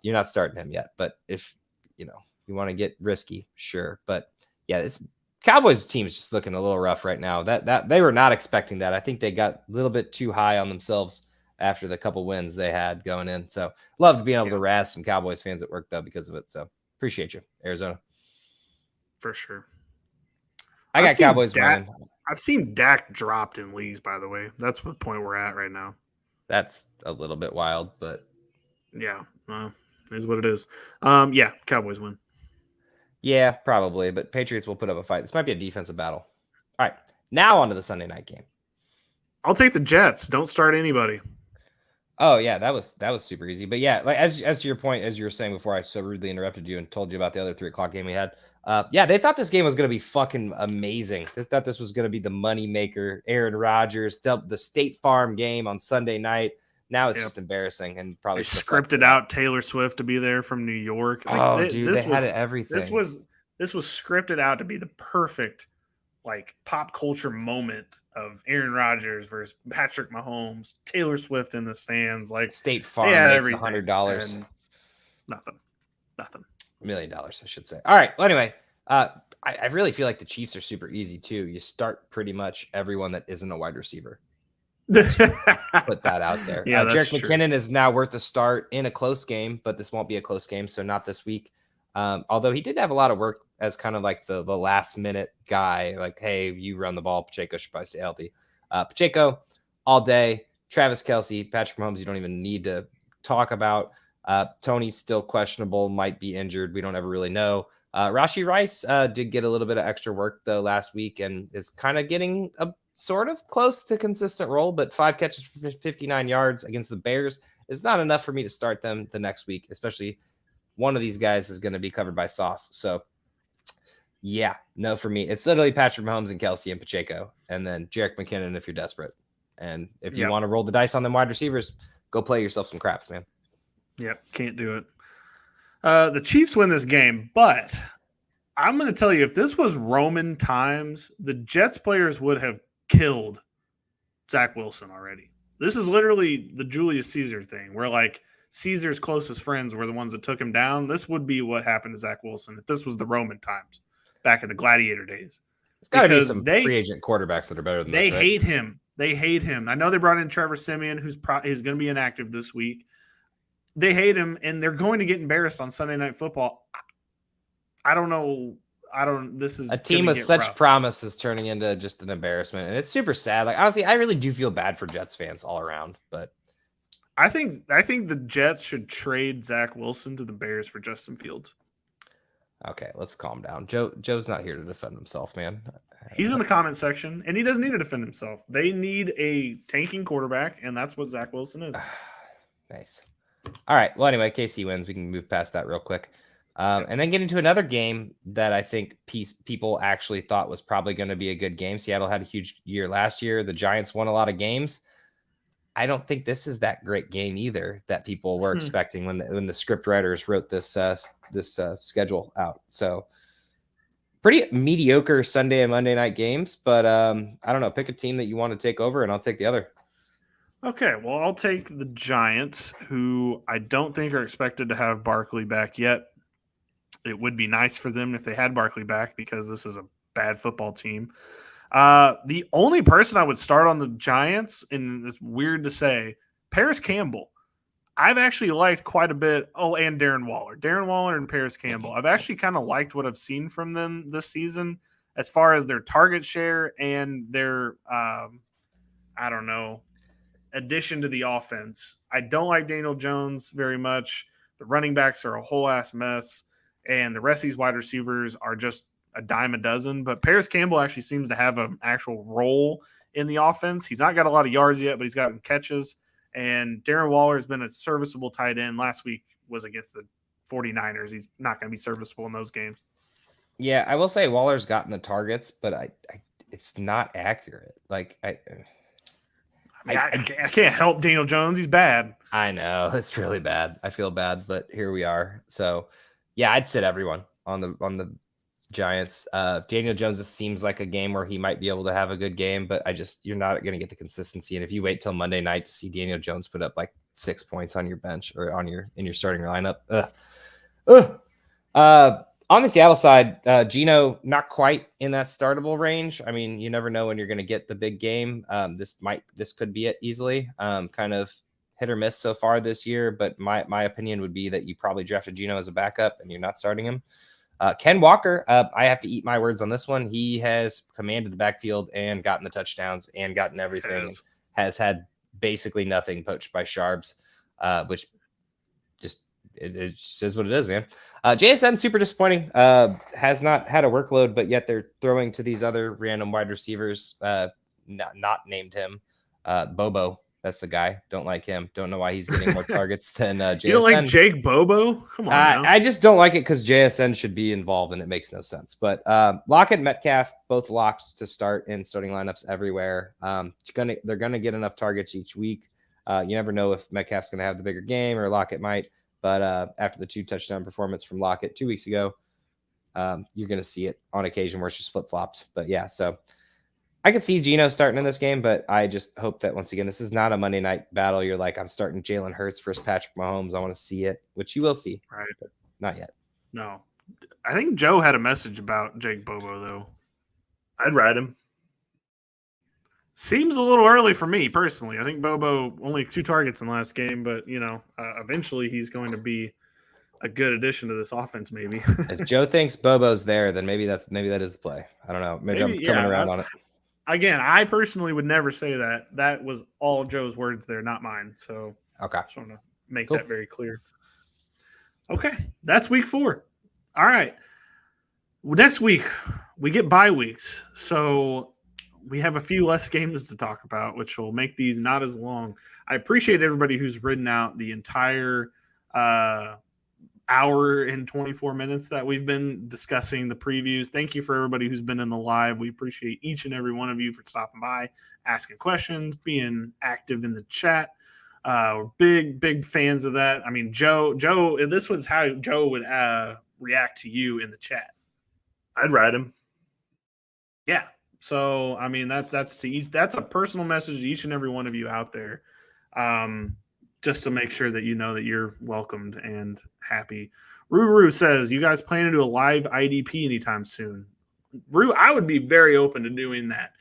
you're not starting him yet, but if you want to get risky, sure. But yeah, this Cowboys team is just looking a little rough right now. That they were not expecting that. I think they got a little bit too high on themselves after the couple wins they had going in. So loved being able to razz some Cowboys fans at work though because of it. So appreciate you, Arizona. For sure. I got Cowboys winning. I've seen Dak dropped in leagues, by the way. That's the point we're at right now. That's a little bit wild, but yeah, it is what it is. Yeah, Cowboys win. Yeah, probably, but Patriots will put up a fight. This might be a defensive battle. All right, now on to the Sunday night game. I'll take the Jets. Don't start anybody. Oh yeah, that was super easy. But yeah, like as to your point, as you were saying before, I so rudely interrupted you and told you about the other 3:00 game we had. Yeah, they thought this game was going to be fucking amazing. They thought this was going to be the money maker. Aaron Rodgers, the State Farm game on Sunday night. Now it's just embarrassing and probably they scripted out Taylor Swift to be there from New York. Like, they had everything. This was scripted out to be the perfect like pop culture moment of Aaron Rodgers versus Patrick Mahomes, Taylor Swift in the stands. Like State Farm makes $100. Nothing. $1 million, I should say. All right. Well, anyway, I really feel like the Chiefs are super easy too. You start pretty much everyone that isn't a wide receiver. Put that out there. Yeah, Jerick McKinnon is now worth a start in a close game, but this won't be a close game, so not this week. Although he did have a lot of work as kind of like the last minute guy, like, hey, you run the ball, Pacheco should probably stay healthy. Pacheco all day. Travis Kelce, Patrick Mahomes, you don't even need to talk about. Tony's still questionable, might be injured. We don't ever really know. Rashee Rice did get a little bit of extra work though last week and is kind of getting a sort of close to consistent role, but 5 catches for 59 yards against the Bears is not enough for me to start them the next week, especially one of these guys is going to be covered by Sauce. So yeah, no for me. It's literally Patrick Mahomes and Kelce and Pacheco, and then Jerick McKinnon if you're desperate. And if you want to roll the dice on them wide receivers, go play yourself some craps, man. Yep, can't do it. The Chiefs win this game, but I'm going to tell you, if this was Roman times, the Jets players would have killed Zach Wilson already. This is literally the Julius Caesar thing, where like Caesar's closest friends were the ones that took him down. This would be what happened to Zach Wilson if this was the Roman times back in the gladiator days. It's got to be some free agent quarterbacks that are better than this. They hate him. They hate him. I know they brought in Trevor Siemian, who's going to be inactive this week. They hate him, and they're going to get embarrassed on Sunday Night Football. I don't know. This is a team gonna with get such rough. promise is turning into just an embarrassment, and it's super sad. Like honestly, I really do feel bad for Jets fans all around. But I think the Jets should trade Zach Wilson to the Bears for Justin Fields. okay, let's calm down. Joe's not here to defend himself, man. He's in the comment section, and he doesn't need to defend himself. They need a tanking quarterback, and that's what Zach Wilson is. Nice. All right. Well, anyway, KC wins. We can move past that real quick. And then get into another game that I think people actually thought was probably going to be a good game. Seattle had a huge year last year. The Giants won a lot of games. I don't think this is that great game either that people were expecting when the script writers wrote this schedule out. So pretty mediocre Sunday and Monday night games, but I don't know. Pick a team that you want to take over, and I'll take the other. Okay, well, I'll take the Giants, who I don't think are expected to have Barkley back yet. It would be nice for them if they had Barkley back because this is a bad football team. The only person I would start on the Giants, and it's weird to say, Paris Campbell. I've actually liked quite a bit. Oh, and Darren Waller and Paris Campbell. I've actually kind of liked what I've seen from them this season as far as their target share and their, addition to the offense. I don't like Daniel Jones very much. The running backs are a whole ass mess, and the rest of these wide receivers are just a dime a dozen. But Paris Campbell actually seems to have an actual role in the offense. He's not got a lot of yards yet, but he's gotten catches. And Darren Waller has been a serviceable tight end. Last week was against the 49ers. He's not going to be serviceable in those games. Yeah, I will say Waller's gotten the targets, but it's not accurate. Like I can't help Daniel Jones. He's bad. I know it's really bad. I feel bad, but here we are. So, yeah, I'd sit everyone on the Giants. Daniel Jones seems like a game where he might be able to have a good game, but you're not going to get the consistency. And if you wait till Monday night to see Daniel Jones put up like 6 points on your bench or in your starting lineup, on the Seattle side, Geno not quite in that startable range. I mean, you never know when you're going to get the big game. This could be it easily. Kind of hit or miss so far this year, but my opinion would be that you probably drafted Geno as a backup and you're not starting him. Ken Walker, I have to eat my words on this one. He has commanded the backfield and gotten the touchdowns and gotten everything. Has had basically nothing poached by Sharps, which just it just is what it is, man. JSN super disappointing. Has not had a workload, but yet they're throwing to these other random wide receivers. Not named him. Bobo. That's the guy. Don't like him. Don't know why he's getting more targets than JSN. You don't like Jake Bobo? Come on. I just don't like it because JSN should be involved and it makes no sense. But Lockett and Metcalf, both locks to start in starting lineups everywhere. They're gonna get enough targets each week. You never know if Metcalf's gonna have the bigger game or Lockett might. But after the 2 touchdown performance from Lockett 2 weeks ago, you're gonna see it on occasion where it's just flip flopped. But yeah, so. I could see Geno starting in this game, but I just hope that once again, this is not a Monday night battle. You're like, I'm starting Jalen Hurts versus Patrick Mahomes. I want to see it, which you will see, right? But not yet. No, I think Joe had a message about Jake Bobo though. I'd ride him. Seems a little early for me personally. I think Bobo only 2 targets in the last game, but eventually he's going to be a good addition to this offense. Maybe if Joe thinks Bobo's there, then maybe that is the play. I don't know. Maybe I'm coming around on it. Again, I personally would never say that. That was all Joe's words there, not mine. So okay, just want to make that very clear. Okay, that's week 4. All right. Next week, we get bye weeks. So we have a few less games to talk about, which will make these not as long. I appreciate everybody who's ridden out the entire hour and 24 minutes that we've been discussing the previews. Thank you for everybody who's been in the live. We appreciate each and every one of you for stopping by, asking questions, being active in the chat. We're big fans of that. I mean, Joe, this was how Joe would react to you in the chat. I'd ride him. Yeah. So, I mean, that's a personal message to each and every one of you out there. Just to make sure that you know that you're welcomed and happy. Ruru says, you guys plan to do a live IDP anytime soon? Ruru, I would be very open to doing that.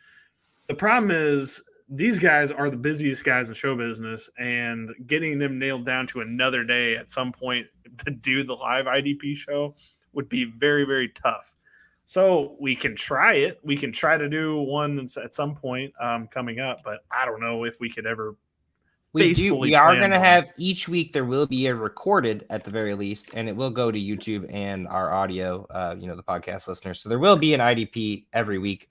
The problem is these guys are the busiest guys in show business, and getting them nailed down to another day at some point to do the live IDP show would be very, very tough. So we can try it. We can try to do one at some point coming up, but I don't know if we could ever. We are going to have each week. There will be a recorded at the very least, and it will go to YouTube and our audio. The podcast listeners. So there will be an IDP every week,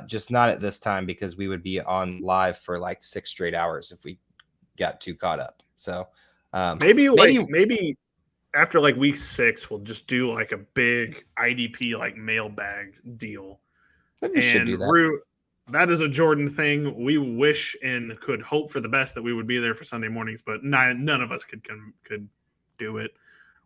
just not at this time because we would be on live for like 6 straight hours if we got too caught up. So maybe after like week 6, we'll just do like a big IDP like mailbag deal. Maybe we should do that. That is a Jordan thing. We wish and could hope for the best that we would be there for Sunday mornings, but none of us could do it.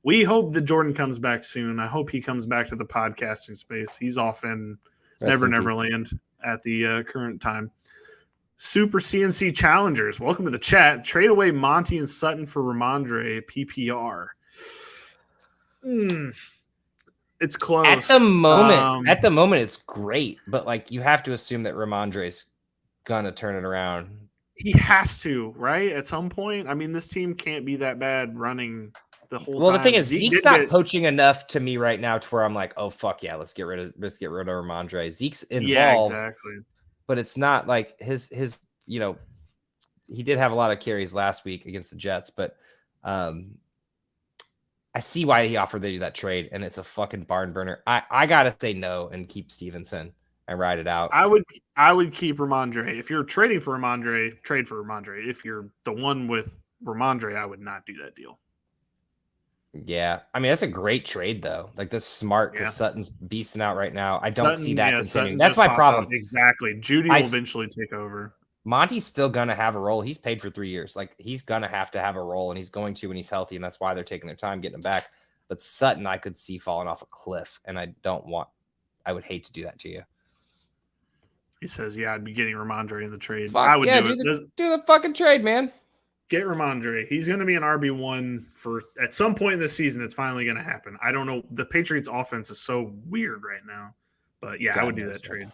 We hope that Jordan comes back soon. I hope he comes back to the podcasting space. He's off in Neverland at the current time. Super CNC Challengers, welcome to the chat. Trade away Monty and Sutton for Ramondre PPR. It's close. At the moment, it's great, but like you have to assume that Ramondre's gonna turn it around. He has to, right? At some point. I mean, this team can't be that bad running the whole time. Well, the thing is, Zeke's not poaching enough to me right now to where I'm like, oh fuck yeah, let's get rid of Ramondre. Zeke's involved, exactly. But it's not like his he did have a lot of carries last week against the Jets, but I see why he offered to do that trade, and it's a fucking barn burner. I gotta say no and keep Stevenson and ride it out. I would keep Ramondre. If you're trading for Ramondre, trade for Ramondre. If you're the one with Ramondre, I would not do that deal. Yeah, I mean that's a great trade though. Like this smart because Sutton's beasting out right now. I don't see that continuing. That's my problem. Exactly. Judy will eventually take over. Monty's still gonna have a role. He's paid for 3 years. Like he's gonna have to have a role, and he's going to when he's healthy, and that's why they're taking their time getting him back. But Sutton, I could see falling off a cliff, and I would hate to do that to you. He says, "Yeah, I'd be getting Ramondre in the trade. I would do the fucking trade, man. Get Ramondre. He's going to be an RB1 for at some point in the season. It's finally going to happen. I don't know. The Patriots' offense is so weird right now, but yeah, I would do that trade.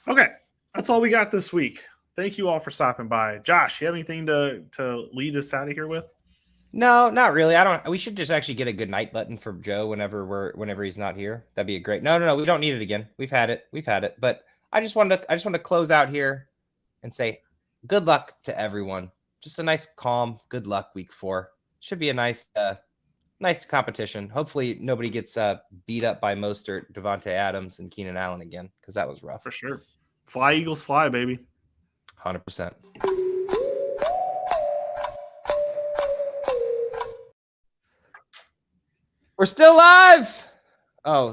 Okay, that's all we got this week. Thank you all for stopping by. Josh, you have anything to lead us out of here with? No, not really. We should just actually get a good night button for Joe whenever he's not here. That'd be a great. No. We don't need it again. We've had it. But I just wanted to close out here and say good luck to everyone. Just a nice, calm, good luck week 4. Should be a nice competition. Hopefully nobody gets beat up by Mostert, Devontae Adams, and Keenan Allen again because that was rough. For sure. Fly, Eagles, fly, baby. 100%. We're still live. Oh,